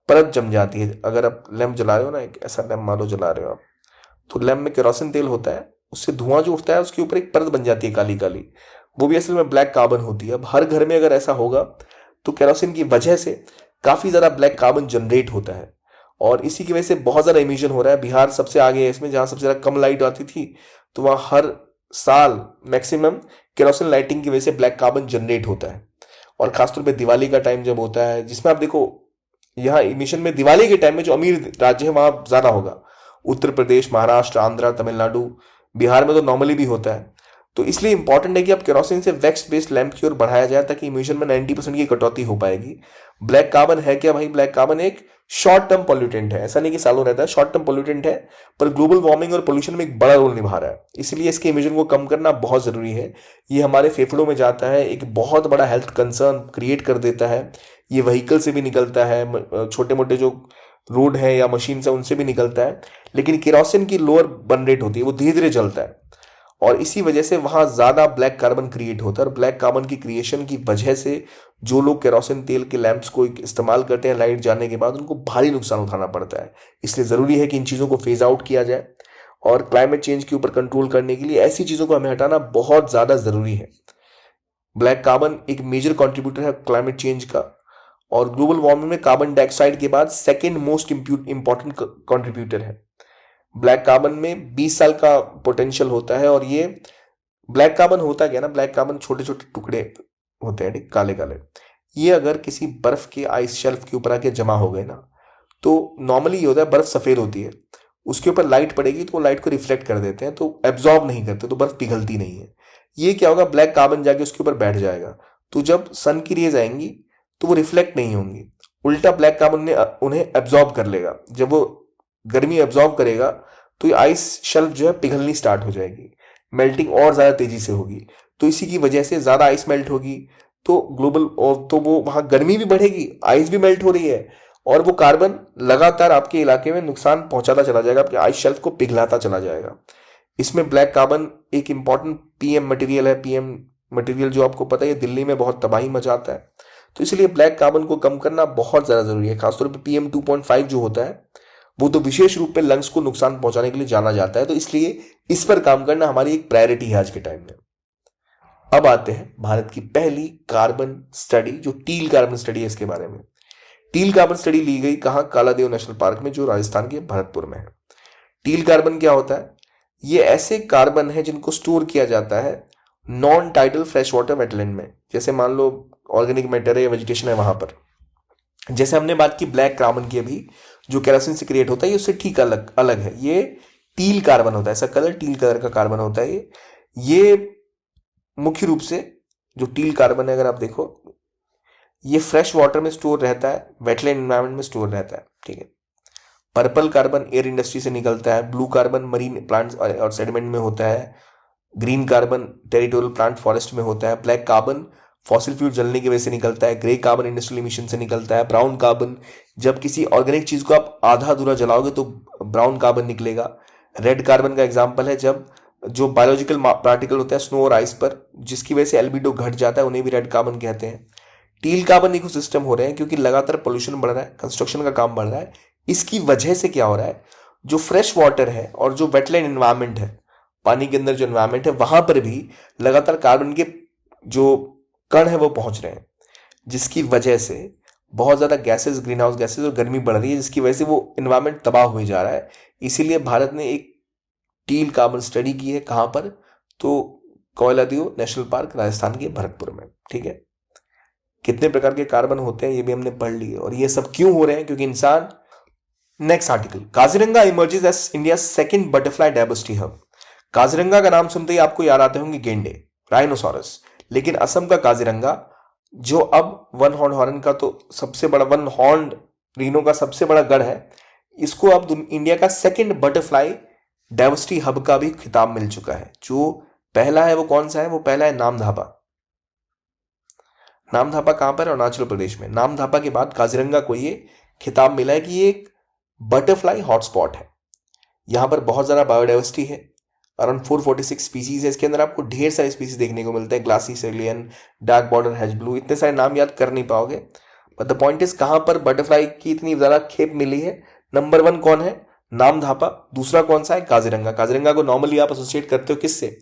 परत जम जाती है। अगर आप लैंप जला रहे हो ना, एक ऐसा लैंप मान लो जला रहे हो आप, तो लैंप में केरोसिन तेल होता है, उससे धुआं जो उठता है उसके ऊपर एक परत बन जाती है काली काली, वो भी असल में ब्लैक कार्बन होती है। अब हर घर में अगर ऐसा होगा तो केरोसिन की वजह से काफी ज्यादा ब्लैक कार्बन जनरेट होता है और इसी की वजह से बहुत ज्यादा इमिशन हो रहा है। बिहार सबसे आगे है इसमें, जहां सबसे ज्यादा कम लाइट आती थी तो वहां हर साल मैक्सिमम केरोसिन लाइटिंग की वजह से ब्लैक कार्बन जनरेट होता है। और खासतौर पे दिवाली का टाइम जब होता है, जिसमें आप देखो यहाँ इमिशन में दिवाली के टाइम में जो अमीर राज्य है वहां ज्यादा होगा, उत्तर प्रदेश, महाराष्ट्र, आंध्र, तमिलनाडु, बिहार में तो नॉर्मली भी होता है। तो इसलिए इंपॉर्टेंट है कि अब केरोसिन से वैक्स बेस्ड लैंप की ओर बढ़ाया जाए ताकि इमिशन में 90% की कटौती हो पाएगी। ब्लैक कार्बन है क्या भाई? ब्लैक कार्बन एक शॉर्ट टर्म पॉल्यूटेंट है, ऐसा नहीं कि सालों रहता है, शॉर्ट टर्म पॉल्यूटेंट है, पर ग्लोबल वार्मिंग और पोल्यूशन में एक बड़ा रोल निभा रहा है। इसलिए इसके इमिशन को कम करना बहुत जरूरी है। ये हमारे फेफड़ों में जाता है, एक बहुत बड़ा हेल्थ कंसर्न क्रिएट कर देता है। ये व्हीकल से भी निकलता है, छोटे मोटे जो रोड है या मशीन से उनसे भी निकलता है, लेकिन केरोसिन की लोअर बर्न रेट होती है, वो धीरे धीरे जलता है और इसी वजह से वहां ज्यादा ब्लैक कार्बन क्रिएट होता है। और ब्लैक कार्बन की क्रिएशन की वजह से जो लोग केरोसिन तेल के लैंप्स को इस्तेमाल करते हैं लाइट जाने के बाद, उनको भारी नुकसान उठाना पड़ता है। इसलिए जरूरी है कि इन चीजों को फेज आउट किया जाए और क्लाइमेट चेंज के ऊपर कंट्रोल करने के लिए ऐसी चीजों को हमें हटाना बहुत ज्यादा जरूरी है। ब्लैक कार्बन एक मेजर कॉन्ट्रीब्यूटर है क्लाइमेट चेंज का और ग्लोबल वार्मिंग में कार्बन डाइऑक्साइड के बाद सेकेंड मोस्ट इंपॉर्टेंट कॉन्ट्रीब्यूटर है। ब्लैक कार्बन में 20 साल का पोटेंशियल होता है और ये ब्लैक कार्बन होता क्या ना, ब्लैक कार्बन छोटे छोटे टुकड़े होते हैं ठीक काले काले। ये अगर किसी बर्फ के आइस शेल्फ के ऊपर आके जमा हो गए ना, तो नॉर्मली ये होता है बर्फ सफेद होती है, उसके ऊपर लाइट पड़ेगी तो वो लाइट को रिफ्लेक्ट कर देते हैं, तो एब्जॉर्ब नहीं करते, तो बर्फ पिघलती नहीं है। ये क्या होगा, ब्लैक कार्बन जाके उसके ऊपर बैठ जाएगा, तो जब सन की रेज आएंगी तो वो रिफ्लेक्ट नहीं होंगी, उल्टा ब्लैक कार्बन उन्हें एब्जॉर्ब कर लेगा। जब वो गर्मी एब्जॉर्ब करेगा तो ये आइस शेल्फ जो है पिघलनी स्टार्ट हो जाएगी, मेल्टिंग और ज्यादा तेजी से होगी। तो इसी की वजह से ज्यादा आइस मेल्ट होगी तो ग्लोबल, और तो वो वहां गर्मी भी बढ़ेगी, आइस भी मेल्ट हो रही है और वो कार्बन लगातार आपके इलाके में नुकसान पहुंचाता चला जाएगा, आपके आइस शेल्फ को पिघलाता चला जाएगा। इसमें ब्लैक कार्बन एक इंपॉर्टेंट पीएम मटेरियल है। पीएम मटेरियल जो आपको पता है दिल्ली में बहुत तबाही मचाता है, तो इसलिए ब्लैक कार्बन को कम करना बहुत ज्यादा जरूरी है। खासतौर पर PM 2.5 जो होता है वो तो विशेष रूप में लंग्स को नुकसान पहुंचाने के लिए जाना जाता है, तो इसलिए इस पर काम करना हमारी एक प्रायोरिटी है आज के टाइम में। अब आते हैं भारत की पहली कार्बन स्टडी, जो टील कार्बन स्टडी है, इसके बारे में। टील कार्बन स्टडी ली गई कहां? कालादेव नेशनल पार्क में, जो राजस्थान के भरतपुर में है। टील कार्बन क्या होता है? ये ऐसे कार्बन है जिनको स्टोर किया जाता है non tidal fresh water wetland में, जैसे मान लो ऑर्गेनिक मैटर है या वेजिटेशन है वहां पर। जैसे हमने बात की ब्लैक कार्बन की अभी, जो केरोसिन से क्रिएट होता है, ये उससे ठीक अलग अलग है। ये टील कार्बन होता है, ऐसा कलर टील कलर का कार्बन होता है। ये मुख्य रूप से जो टील कार्बन है, अगर आप देखो, ये फ्रेश वाटर में स्टोर रहता है, वेटलैंड एनवायरनमेंट में स्टोर रहता है, ठीक है। पर्पल कार्बन एयर इंडस्ट्री से निकलता है, ब्लू कार्बन मरीन प्लांट्स और सेडिमेंट में होता है, green carbon territorial plant forest में होता है, ब्लैक कार्बन फॉसिल फ्यूल जलने की वजह से निकलता है, ग्रे कार्बन इंडस्ट्रियल इमिशन से निकलता है, ब्राउन कार्बन जब किसी ऑर्गेनिक चीज को आप आधा अधूरा जलाओगे तो ब्राउन कार्बन निकलेगा। रेड कार्बन का एग्जांपल है जब जो बायोलॉजिकल पार्टिकल होता है स्नो और आइस पर, जिसकी वजह से एल्बिडो घट जाता है, उन्हें भी रेड कार्बन कहते हैं। टील कार्बन इकोसिस्टम हो रहे हैं क्योंकि लगातार पोल्यूशन बढ़ रहा है, कंस्ट्रक्शन का काम बढ़ रहा है, इसकी वजह से क्या हो रहा है, जो फ्रेश वाटर है और जो वेटलैंड एनवायरनमेंट है, पानी के अंदर जो एनवायरनमेंट है, वहां पर भी लगातार कार्बन के जो कण है वो पहुंच रहे हैं, जिसकी वजह से बहुत ज़्यादा गैसेस, ग्रीन हाउस गैसेस और गर्मी बढ़ रही है, जिसकी वजह से वो इन्वायरमेंट तबाह हुए जा रहा है। इसीलिए भारत ने एक टील कार्बन स्टडी की है, कहाँ पर, तो कोयलादियो नेशनल पार्क राजस्थान के भरतपुर में। ठीक है, कितने प्रकार के कार्बन होते हैं ये भी हमने पढ़ लिए, और ये सब क्यों हो रहे हैं, क्योंकि इंसान। Next article, Kaziranga emerges as India second butterfly diversity hub. Kaziranga का नाम सुनते ही आपको याद आते होंगे गेंडे, राइनोसोरस, लेकिन असम का काजीरंगा, जो अब वन हॉर्न हॉर्न का तो सबसे बड़ा, वन हॉर्न रीनो का सबसे बड़ा गढ़ है, इसको अब इंडिया का सेकंड बटरफ्लाई डायवर्सिटी हब का भी खिताब मिल चुका है। जो पहला है वो कौन सा है, वो पहला है नामधापा। नामधापा कहां पर है, अरुणाचल प्रदेश में। नामधापा के बाद काजीरंगा को ये खिताब मिला है कि ये एक बटरफ्लाई हॉटस्पॉट है। यहां पर बहुत ज्यादा बायोडाइवर्सिटी है, अराउंड 446 स्पीसीज है। इसके अंदर आपको ढेर सारे स्पीसीज देखने को मिलते हैं, glassy cerulean, dark border hedge blue, इतने सारे नाम याद कर नहीं पाओगे। बट द पॉइंट इज, कहां पर बटरफ्लाई की इतनी ज्यादा खेप मिली है। नंबर 1 कौन है, नामधापा। दूसरा कौन सा है, काजीरंगा। काजीरंगा को नॉर्मली आप एसोसिएट करते हो किससे,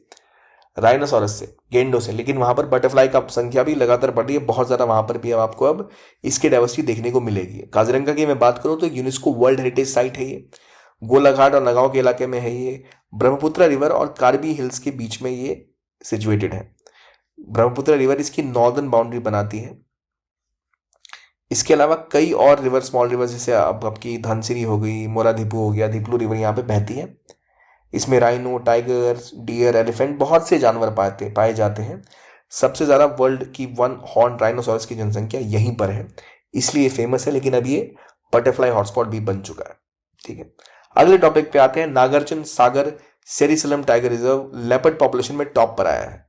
राइनोसोरस से, गेंडों से, लेकिन वहां पर बटरफ्लाई का संख्या भी लगातार बढ़ रही है, बहुत ज्यादा वहां पर भी अब आपको अब इसकी डाइवर्सिटी देखने को मिलेगी। काजीरंगा की मैं बात करूं तो यूनेस्को वर्ल्ड हेरिटेज साइट है ये, गोलाघाट और नगांव के इलाके में है ये, ब्रह्मपुत्र रिवर और कार्बी हिल्स के बीच में ये सिचुएटेड है। ब्रह्मपुत्र रिवर इसकी नॉर्दर्न बाउंड्री बनाती है। इसके अलावा कई और रिवर, स्मॉल रिवर, जैसे अब आपकी धनसिरी हो गई, मोरादीपू हो गया, दीपलू रिवर यहाँ पे बहती है। इसमें राइनो, टाइगर, डियर, एलिफेंट, बहुत से जानवर पाए जाते हैं। सबसे ज़्यादा वर्ल्ड की वन हॉर्न राइनोसोरस की जनसंख्या यहीं पर है, इसलिए फेमस है। लेकिन अब ये बटरफ्लाई हॉटस्पॉट भी बन चुका है। ठीक है, अगले टॉपिक पे आते हैं। Nagarjuna Sagar Srisailam tiger reserve leopard population में टॉप पर आया है।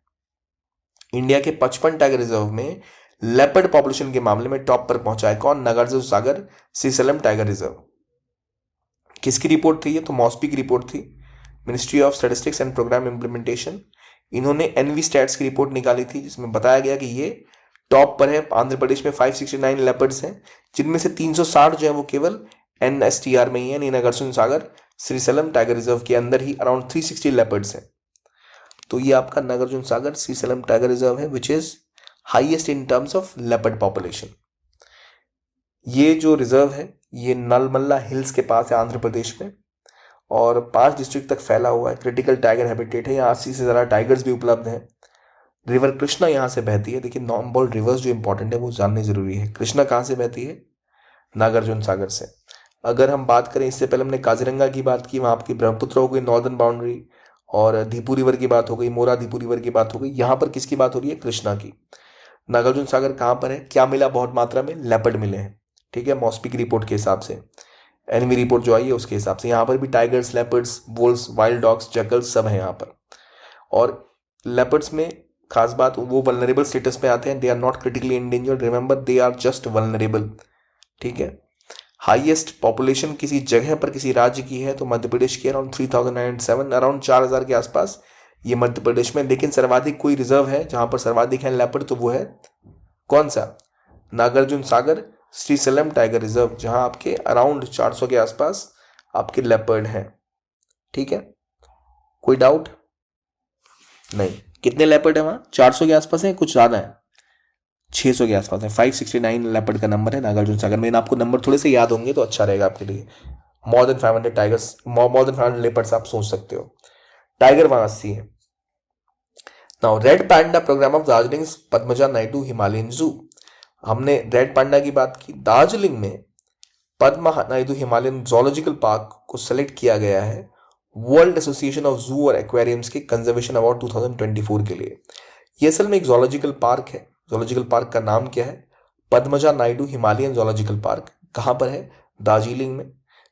इंडिया के 55 टाइगर रिजर्व में लेपर्ड पॉपुलेशन के मामले में टॉप पर पहुंचा है कौन, नागार्जुन सागर सेरिसलम टाइगर रिजर्व। किसकी रिपोर्ट थी ये, तो मॉस्पी की रिपोर्ट थी, ministry of statistics and programme implementation. इन्होंने एनवी स्टैट्स की रिपोर्ट निकाली थी, जिसमें बताया गया कि ये टॉप पर है। आंध्र प्रदेश में 569 लेपर्ड्स हैं, जिनमें से 360 जो है वो केवल एनएसटीआर में ही है, नागार्जुन सागर श्रीसेलम टाइगर रिजर्व के अंदर ही अराउंड 360 लेपर्ड्स हैं। तो ये आपका नागार्जुन सागर श्रीसेलम टाइगर रिजर्व है, which is highest in terms of leopard population. ये जो रिजर्व है ये नलमल्ला हिल्स के पास है आंध्र प्रदेश में, और 5 डिस्ट्रिक्ट तक फैला हुआ है। क्रिटिकल टाइगर हैबिटेट है, यहाँ 80 से ज़्यादा टाइगर्स भी उपलब्ध हैं। रिवर कृष्णा यहाँ से बहती है। देखिए, नॉन बॉल्ड रिवर्स जो इंपॉर्टेंट है वो जानने जरूरी है। कृष्णा कहाँ से बहती है, नागार्जुन सागर से। अगर हम बात करें, इससे पहले हमने काजीरंगा की बात की, वहाँ आपकी ब्रह्मपुत्र हो गई नॉर्दर्न बाउंड्री, और दीपू रिवर की बात हो गई, मोरा दीपू रिवर की बात हो गई। यहाँ पर किसकी बात हो रही है, कृष्णा की। नागार्जुन सागर कहाँ पर है, क्या मिला बहुत मात्रा में, लेपर्ड मिले हैं। ठीक है, मॉस्पी की रिपोर्ट के हिसाब से, एनवी रिपोर्ट जो आई है उसके हिसाब से। यहाँ पर भी tigers, leopards, Wolves, wild dogs, jackals सब हैं यहाँ पर। और लेपर्ड्स में खास बात, वो वल्नरेबल स्टेटस पे आते हैं। They are not critically endangered, remember, they are just vulnerable. ठीक है, हाईएस्ट पॉपुलेशन किसी जगह पर किसी राज्य की है तो मध्य प्रदेश की अराउंड 3007, अराउंड 4000 के आसपास ये मध्य प्रदेश में। लेकिन सर्वाधिक कोई रिजर्व है जहां पर सर्वाधिक है लेपर्ड, तो वो है कौन सा, नागार्जुन सागर श्रीसेलम टाइगर रिजर्व, जहां आपके अराउंड 400 के आसपास आपके लेपर्ड हैं। ठीक है, कोई डाउट नहीं। कितने लेपर्ड है वहां, 400 के आसपास है, कुछ ज्यादा है, 600 के आसपास है। 569 लेपर्ड का नंबर है नागार्जुन सागर में। आपको नंबर थोड़े से याद होंगे तो अच्छा रहेगा आपके लिए। More than 500 tigers, more than 500 leopards आप सोच सकते हो। टाइगर वहां 80 है। Now red panda programme of Darjeeling Padmaja Naidu Himalayan zoo. हमने रेड पैंडा की बात की। दार्जिलिंग में पद्मा नायडू हिमालयन जोलॉजिकल पार्क को सेलेक्ट किया गया है वर्ल्ड एसोसिएशन ऑफ जू और एक्वेरियम्स के कंजर्वेशन अवार्ड 2024 के लिए। ये असल में एक जोलॉजिकल पार्क है। जोलॉजिकल पार्क का नाम क्या है, पद्मजा नायडू हिमालयन जोलॉजिकल पार्क। कहाँ पर है, दार्जिलिंग में।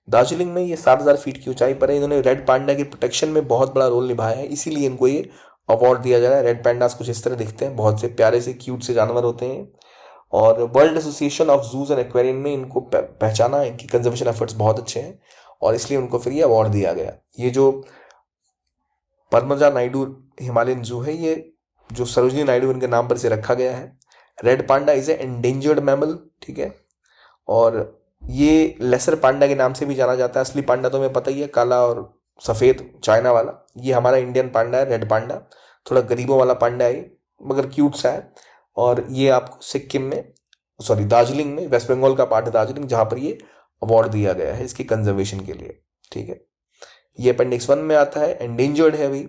दार्जिलिंग में ये 7000 फीट की ऊंचाई पर है। इन्होंने रेड पांडा की प्रोटेक्शन में बहुत बड़ा रोल निभाया है, इसीलिए इनको ये अवार्ड दिया जा रहा है। रेड पैंडास कुछ इस तरह दिखते हैं, बहुत से प्यारे से क्यूट से जानवर होते हैं, और world association of zoos and aquarium ने इनको पहचाना। इनकी कंजर्वेशन एफर्ट्स बहुत अच्छे हैं और इसलिए उनको फिर ये अवार्ड दिया गया। ये जो पद्मजा नायडू हिमालयन जू है, ये जो सरोजिनी नायडू इनके नाम पर से रखा गया है। Red panda is a endangered mammal, ठीक है, और ये लेसर पांडा के नाम से भी जाना जाता है। असली पांडा तो हमें पता ही है, काला और सफ़ेद चाइना वाला। ये हमारा इंडियन पांडा है, रेड पांडा। थोड़ा गरीबों वाला पांडा है ये, मगर क्यूट सा है। और ये आपको सिक्किम में, सॉरी दार्जिलिंग में, वेस्ट बंगाल का पार्ट है दार्जिलिंग, जहाँ पर ये अवार्ड दिया गया है इसकी कंजर्वेशन के लिए। ठीक है, ये अपेंडिक्स 1 में आता है। एंडेंजर्ड है अभी।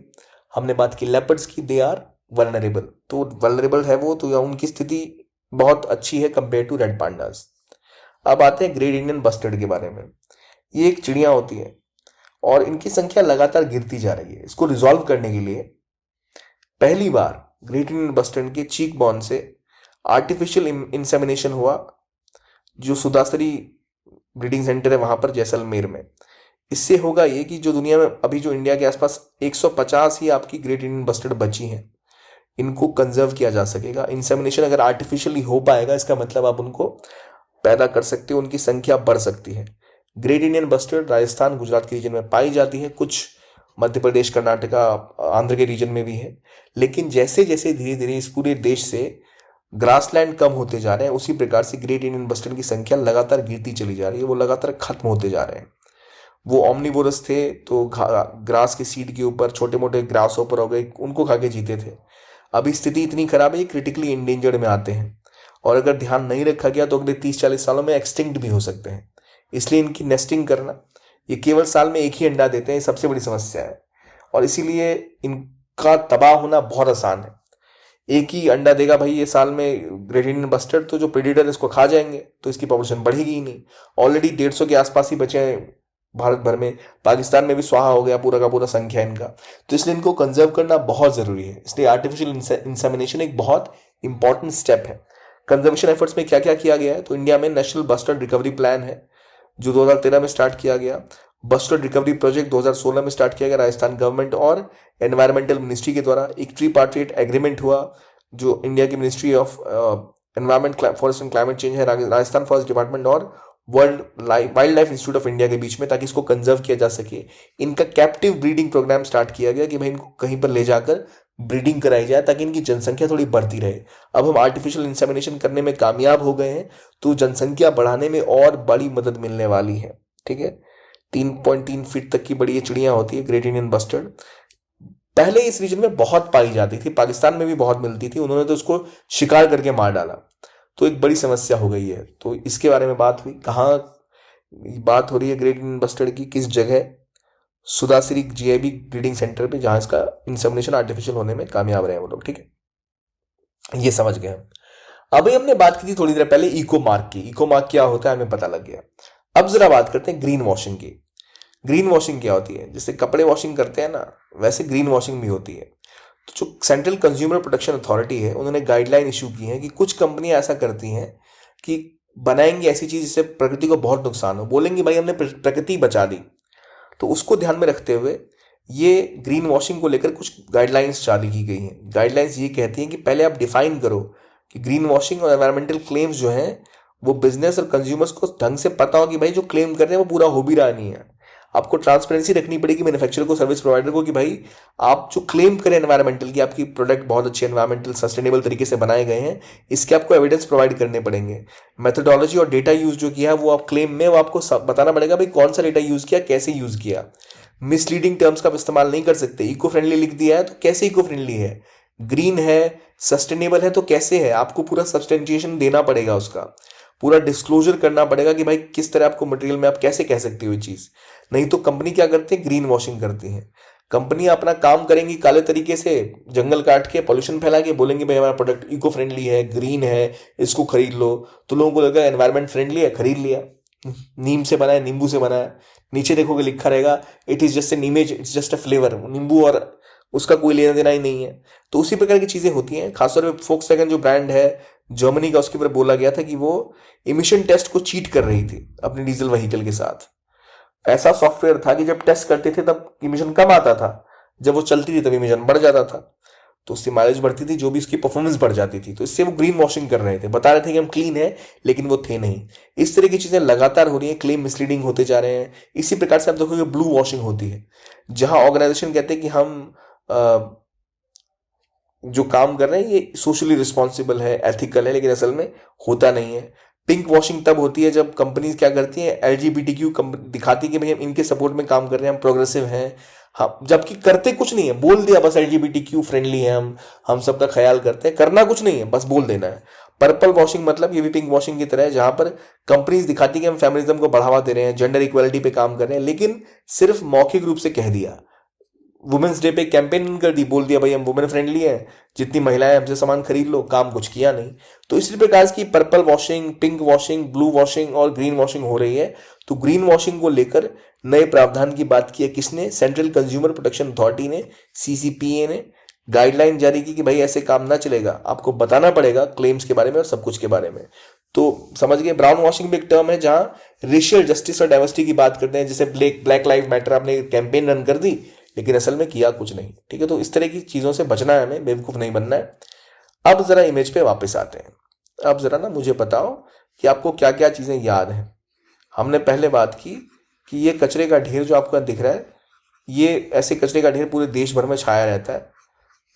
हमने बात की लेपर्ड्स की, दे आर वल्नरेबल। तो वल्नरेबल है वो, तो उनकी स्थिति बहुत अच्छी है कंपेयर टू रेड पांडास। अब आते हैं ग्रेट इंडियन बस्टर्ड के बारे में। ये एक चिड़िया होती है और इनकी संख्या लगातार गिरती जा रही है। इसको रिजॉल्व करने के लिए पहली बार ग्रेट इंडियन बस्टर्ड के चीक बॉन से आर्टिफिशियल इंसेमिनेशन हुआ, जो सुदासरी ब्रीडिंग सेंटर है वहां पर जैसलमेर में। इससे होगा ये कि जो दुनिया में अभी जो इंडिया के आसपास 150 ही आपकी ग्रेट इंडियन बस्टर्ड बची हैं, इनको कंजर्व किया जा सकेगा। इंसेमिनेशन अगर आर्टिफिशियली हो पाएगा, इसका मतलब आप उनको पैदा कर सकते हो, उनकी संख्या बढ़ सकती है। Great Indian bustard Rajasthan Gujarat के रीजन में पाई जाती है, कुछ मध्य प्रदेश कर्नाटका आंध्र के रीजन में भी है। लेकिन जैसे जैसे धीरे धीरे इस पूरे देश से ग्रासलैंड कम होते जा रहे हैं, उसी प्रकार से ग्रेट इंडियन बस्टर्ड की संख्या लगातार गिरती चली जा रही है। वो लगातार खत्म होते जा रहे हैं। वो ऑमनिवोरस थे, तो ग्रास के सीड के ऊपर छोटे मोटे ग्रास ऊपर हो गए, उनको खा के जीते थे। अभी स्थिति इतनी खराब है, ये क्रिटिकली इंडेंजर्ड में आते हैं और अगर ध्यान नहीं रखा गया तो अगले 30-40 सालों में एक्सटिंक्ट भी हो सकते हैं। इसलिए इनकी नेस्टिंग करना, ये केवल साल में एक ही अंडा देते हैं, ये सबसे बड़ी समस्या है। और इसीलिए इनका तबाह होना बहुत आसान है। एक ही अंडा देगा भाई ये साल में ग्रेट इंडियन बस्टर्ड, तो जो प्रेडेटर इसको खा जाएंगे तो इसकी पॉपुलेशन बढ़ेगी ही नहीं। ऑलरेडी 150 के आसपास ही बचे हैं भारत भर में। पाकिस्तान में भी स्वाहा हो गया पूरा का पूरा संख्या इनका। तो इसलिए इनको कंजर्व करना बहुत ज़रूरी है। इसलिए आर्टिफिशियल इंसेमिनेशन एक बहुत इंपॉर्टेंट स्टेप है। कंजर्वेशन एफर्ट्स में क्या क्या किया गया है, तो इंडिया में नेशनल बस्टर्ड रिकवरी प्लान है जो 2013 में स्टार्ट किया गया। बस्टर्ड रिकवरी प्रोजेक्ट 2016 में स्टार्ट किया गया राजस्थान गवर्नमेंट और एनवायरमेंटल मिनिस्ट्री के द्वारा। एक ट्रीपार्टिएट एग्रीमेंट हुआ जो इंडिया की ministry of environment, forest and climate change है, राजस्थान फॉरेस्ट डिपार्टमेंट और world wild life institute of India के बीच में, ताकि इसको कंजर्व किया जा सके। इनका कैप्टिव ब्रीडिंग प्रोग्राम स्टार्ट किया गया कि भाई इनको कहीं पर ले जाकर ब्रीडिंग कराई जाए ताकि इनकी जनसंख्या थोड़ी बढ़ती रहे। अब हम आर्टिफिशियल इंसेमिनेशन करने में कामयाब हो गए हैं, तो जनसंख्या बढ़ाने में और बड़ी मदद मिलने वाली है। ठीक है, 3.3 फीट तक की बड़ी ये चिड़िया होती है ग्रेट इंडियन बस्टर्ड। पहले इस रीजन में बहुत पाई जाती थी, पाकिस्तान में भी बहुत मिलती थी, उन्होंने तो उसको शिकार करके मार डाला, तो एक बड़ी समस्या हो गई है। तो इसके बारे में बात हुई। कहाँ बात हो रही है ग्रेट इंडियन बस्टर्ड की, किस जगह? सुदासरी जीआईबी ब्रीडिंग सेंटर पे, जहां इसका इंसेमिनेशन आर्टिफिशियल होने में कामयाब रहे वो लोग। ठीक है, ये समझ गए हम। अभी हमने बात की थी थोड़ी देर पहले इको मार्क की। इको मार्क क्या होता है हमें पता लग गया। अब जरा बात करते हैं ग्रीन वॉशिंग की। ग्रीन वॉशिंग क्या होती है? जैसे कपड़े वॉशिंग करते हैं ना, वैसे ग्रीन वॉशिंग भी होती है। तो जो सेंट्रल कंज्यूमर प्रोटेक्शन अथॉरिटी है, उन्होंने गाइडलाइन इशू की है कि कुछ कंपनियां ऐसा करती हैं कि बनाएंगी ऐसी चीज जिससे प्रकृति को बहुत नुकसान हो। बोलेंगे भाई हमने प्रकृति बचा दी। तो उसको ध्यान में रखते हुए ये ग्रीन वॉशिंग को लेकर कुछ गाइडलाइंस जारी की गई हैं। गाइडलाइंस ये कहती हैं कि पहले आप डिफाइन करो कि ग्रीन वॉशिंग और एनवायरमेंटल क्लेम्स जो हैं वो बिजनेस और कंज्यूमर्स को ढंग से पता हो कि भाई जो क्लेम कर रहे हैं वो पूरा हो भी रहा नहीं है। आपको ट्रांसपेरेंसी रखनी पड़ेगी मैन्युफैक्चरर को, सर्विस प्रोवाइडर को, कि भाई आप जो क्लेम करें एनवायरमेंटल की आपकी प्रोडक्ट बहुत अच्छे एनवायरमेंटल सस्टेनेबल तरीके से बनाए गए हैं, इसके आपको एविडेंस प्रोवाइड करने पड़ेंगे। मेथोडोलॉजी और डेटा यूज जो किया है वो आप क्लेम में वो आपको बताना पड़ेगा भाई कौन सा डेटा यूज किया, कैसे यूज किया। मिसलीडिंग टर्म्स का इस्तेमाल नहीं कर सकते। इको फ्रेंडली लिख दिया है तो कैसे इको फ्रेंडली है, ग्रीन है, सस्टेनेबल है तो कैसे है, आपको पूरा सब्सटेंशिएशन देना पड़ेगा, उसका पूरा डिस्क्लोजर करना पड़ेगा कि भाई किस तरह आपको मटेरियल में आप कैसे कह सकते हो ये चीज। नहीं तो कंपनी क्या करती है, ग्रीन वॉशिंग करती है। कंपनी अपना काम करेंगी काले तरीके से, जंगल काट के पॉल्यूशन फैला के बोलेंगे भाई हमारा प्रोडक्ट इको फ्रेंडली है, ग्रीन है, इसको खरीद लो। तो लोगों को लगा एनवायरमेंट फ्रेंडली है, खरीद लिया। नीम से बना है, नींबू से बना है, नीचे देखोगे लिखा रहेगा it is just an image, it's just a flavour. नींबू और उसका कोई लेना देना ही नहीं है। तो उसी प्रकार की चीजें होती हैं। खासतौर पर फोक्सवैगन जो ब्रांड है जर्मनी का, उसके ऊपर बोला गया था कि वो इमिशन टेस्ट को चीट कर रही थी अपनी डीजल व्हीकल के साथ। ऐसा सॉफ्टवेयर था कि जब टेस्ट करते थे तब इमिशन कम आता था, जब वो चलती थी तब इमिशन बढ़ जाता था। तो उससे माइलेज बढ़ती थी, जो भी उसकी परफॉर्मेंस बढ़ जाती थी। तो इससे वो ग्रीन वॉशिंग कर रहे थे, बता रहे थे कि हम क्लीन है, लेकिन वो थे नहीं। इस तरह की चीजें लगातार हो रही है, क्लेम मिसलीडिंग होते जा रहे हैं। इसी प्रकार से आप देखोगे ब्लू वॉशिंग होती है, जहां ऑर्गेनाइजेशन कहते हैं कि हम जो काम कर रहे हैं ये सोशली रिस्पॉन्सिबल है, एथिकल है, लेकिन असल में होता नहीं है। पिंक वॉशिंग तब होती है जब कंपनीज क्या करती हैं, LGBTQ दिखाती है कि भाई हम इनके सपोर्ट में काम कर रहे हैं, हम प्रोग्रेसिव हैं, हाँ, जबकि करते कुछ नहीं है, बोल दिया बस LGBTQ फ्रेंडली है, हम सबका ख्याल करते हैं, करना कुछ नहीं है, बस बोल देना है। पर्पल वॉशिंग मतलब ये भी पिंक वॉशिंग की तरह है, जहां पर कंपनीज दिखाती है कि हम फेमिनिज्म को बढ़ावा दे रहे हैं, जेंडर इक्वालिटी पे काम कर रहे हैं, लेकिन सिर्फ मौखिक रूप से कह दिया। वुमेन्स डे पे कैंपेन कर दी, बोल दिया भाई हम वुमेन फ्रेंडली हैं, जितनी महिलाएं हमसे सामान खरीद लो, काम कुछ किया नहीं। तो इसी प्रकार की purple washing, pink washing, blue washing और ग्रीन वॉशिंग हो रही है। तो ग्रीन वॉशिंग को लेकर नए प्रावधान की बात की है किसने, सेंट्रल कंज्यूमर प्रोटेक्शन अथॉरिटी ने, CCPA ने गाइडलाइन जारी की कि भाई ऐसे काम ना चलेगा, आपको बताना पड़ेगा क्लेम्स के बारे में और सब कुछ के बारे में। तो समझ गए। ब्राउन वॉशिंग भी एक टर्म है जहां रेशियल जस्टिस और डाइवर्सिटी की बात करते हैं, जैसे ब्लैक लाइव मैटर आपने कैंपेन रन कर दी लेकिन असल में किया कुछ नहीं, ठीक है। तो इस तरह की चीजों से बचना है, हमें बेवकूफ नहीं बनना है। अब जरा इमेज पे वापस आते हैं। अब जरा ना मुझे बताओ कि आपको क्या क्या चीजें याद हैं। हमने पहले बात की कि ये कचरे का ढेर जो आपको दिख रहा है, ये ऐसे कचरे का ढेर पूरे देश भर में छाया रहता है।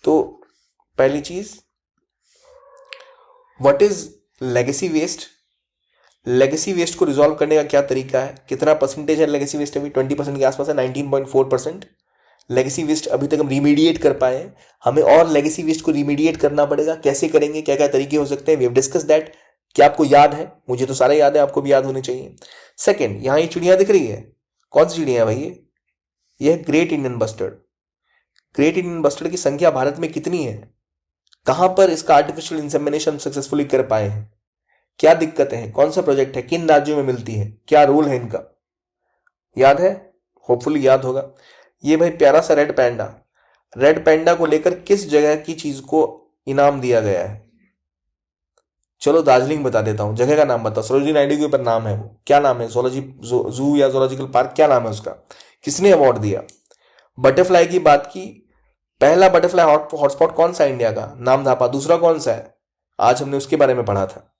तो पहली चीज, what is legacy waste. Legacy waste को रिजॉल्व करने का क्या तरीका है, कितना परसेंटेज है लेगेसी वेस्ट, अभी 20% के आसपास है, 19.4%। लेगेसी वेस्ट अभी तक हम रिमीडिएट कर पाए हैं, हमें और लेगेसी वेस्ट को रिमीडिएट करना पड़ेगा। कैसे करेंगे, क्या क्या तरीके हो सकते हैं, वी हैव डिस्कस दैट। क्या आपको याद है, मुझे तो सारा याद है, आपको भी याद होनी चाहिए। सेकंड, यहां ये चिड़िया दिख रही है, कौन सी चिड़िया है भाई, ये है great Indian bustard. Great Indian bustard की संख्या भारत में कितनी है, कहां पर इसका आर्टिफिशियल इंसेमिनेशन सक्सेसफुली कर पाए हैं, क्या दिक्कतें हैं, कौन सा प्रोजेक्ट है, किन राज्यों में मिलती है, क्या रोल है इनका, याद है, होपफुली याद होगा। ये भाई प्यारा सा रेड पैंडा, रेड पैंडा को लेकर किस जगह की चीज को इनाम दिया गया है, चलो दार्जिलिंग बता देता हूं, जगह का नाम बताओ, सरोजिनी नायडू के ऊपर नाम है वो, क्या नाम है, जोलॉजी जू या जोलॉजिकल पार्क, क्या नाम है उसका, किसने अवार्ड दिया। बटरफ्लाई की बात की, पहला बटरफ्लाई हॉटस्पॉट कौन सा है इंडिया का, नाम धापा, दूसरा कौन सा है, आज हमने उसके बारे में पढ़ा था,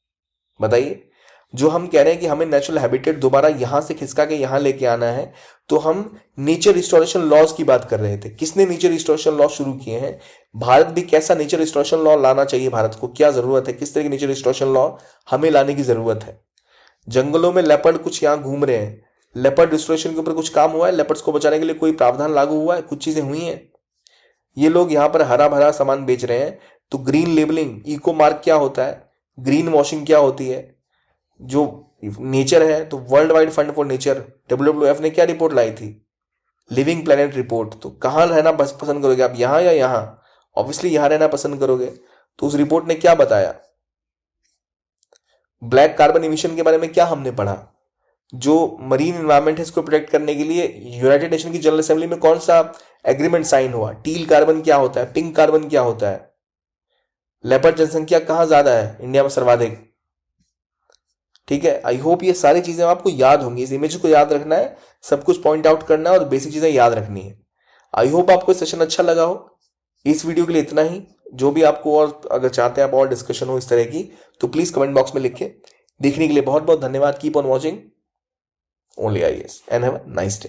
बताइए। जो हम कह रहे हैं कि हमें नेचुरल हैबिटेट दोबारा यहां से खिसका के यहां लेके आना है, तो हम नेचर रिस्टोरेशन लॉज की बात कर रहे थे। किसने नेचर रिस्टोरेशन लॉ शुरू किए हैं, भारत भी कैसा नेचर रिस्टोरेशन लॉ लाना चाहिए, भारत को क्या जरूरत है, किस तरह की नेचर रिस्टोरेशन लॉ हमें लाने की जरूरत है। जंगलों में लेपर्ड कुछ यहां घूम रहे हैं, लेपर्ड रिस्टोरेशन के ऊपर कुछ काम हुआ है, लेपर्ड्स को बचाने के लिए कोई प्रावधान लागू हुआ है, कुछ चीजें हुई हैं। ये लोग यहां पर हरा भरा सामान बेच रहे हैं। तो ग्रीन लेबलिंग, इको मार्क क्या होता है, ग्रीन वॉशिंग क्या होती है, जो नेचर है, तो world Wide Fund for nature WWF ने क्या रिपोर्ट लाई थी, लिविंग प्लेनेट रिपोर्ट। तो कहां रहना पसंद करोगे आप, यहां या यहां, ऑब्वियसली यहां रहना पसंद करोगे। तो उस रिपोर्ट ने क्या बताया, ब्लैक कार्बन इमिशन के बारे में क्या हमने पढ़ा, जो मरीन एनवायरमेंट है इसको प्रोटेक्ट करने के लिए यूनाइटेड नेशन की जनरल असेंबली में कौन सा एग्रीमेंट साइन हुआ, टील कार्बन क्या होता है, पिंक कार्बन क्या होता है, लेपर्ड जनसंख्या कहां ज्यादा है, इंडिया में सर्वाधिक, ठीक है। आई होप ये सारी चीजें आपको याद होंगी, इस इमेज को याद रखना है, सब कुछ पॉइंट आउट करना है और बेसिक चीजें याद रखनी है। आई होप आपको सेशन अच्छा लगा हो। इस वीडियो के लिए इतना ही। जो भी आपको और अगर चाहते हैं आप और डिस्कशन हो इस तरह की, तो प्लीज कमेंट बॉक्स में लिखें। देखने के लिए बहुत बहुत धन्यवाद। Keep on watching only IAS and have a nice day.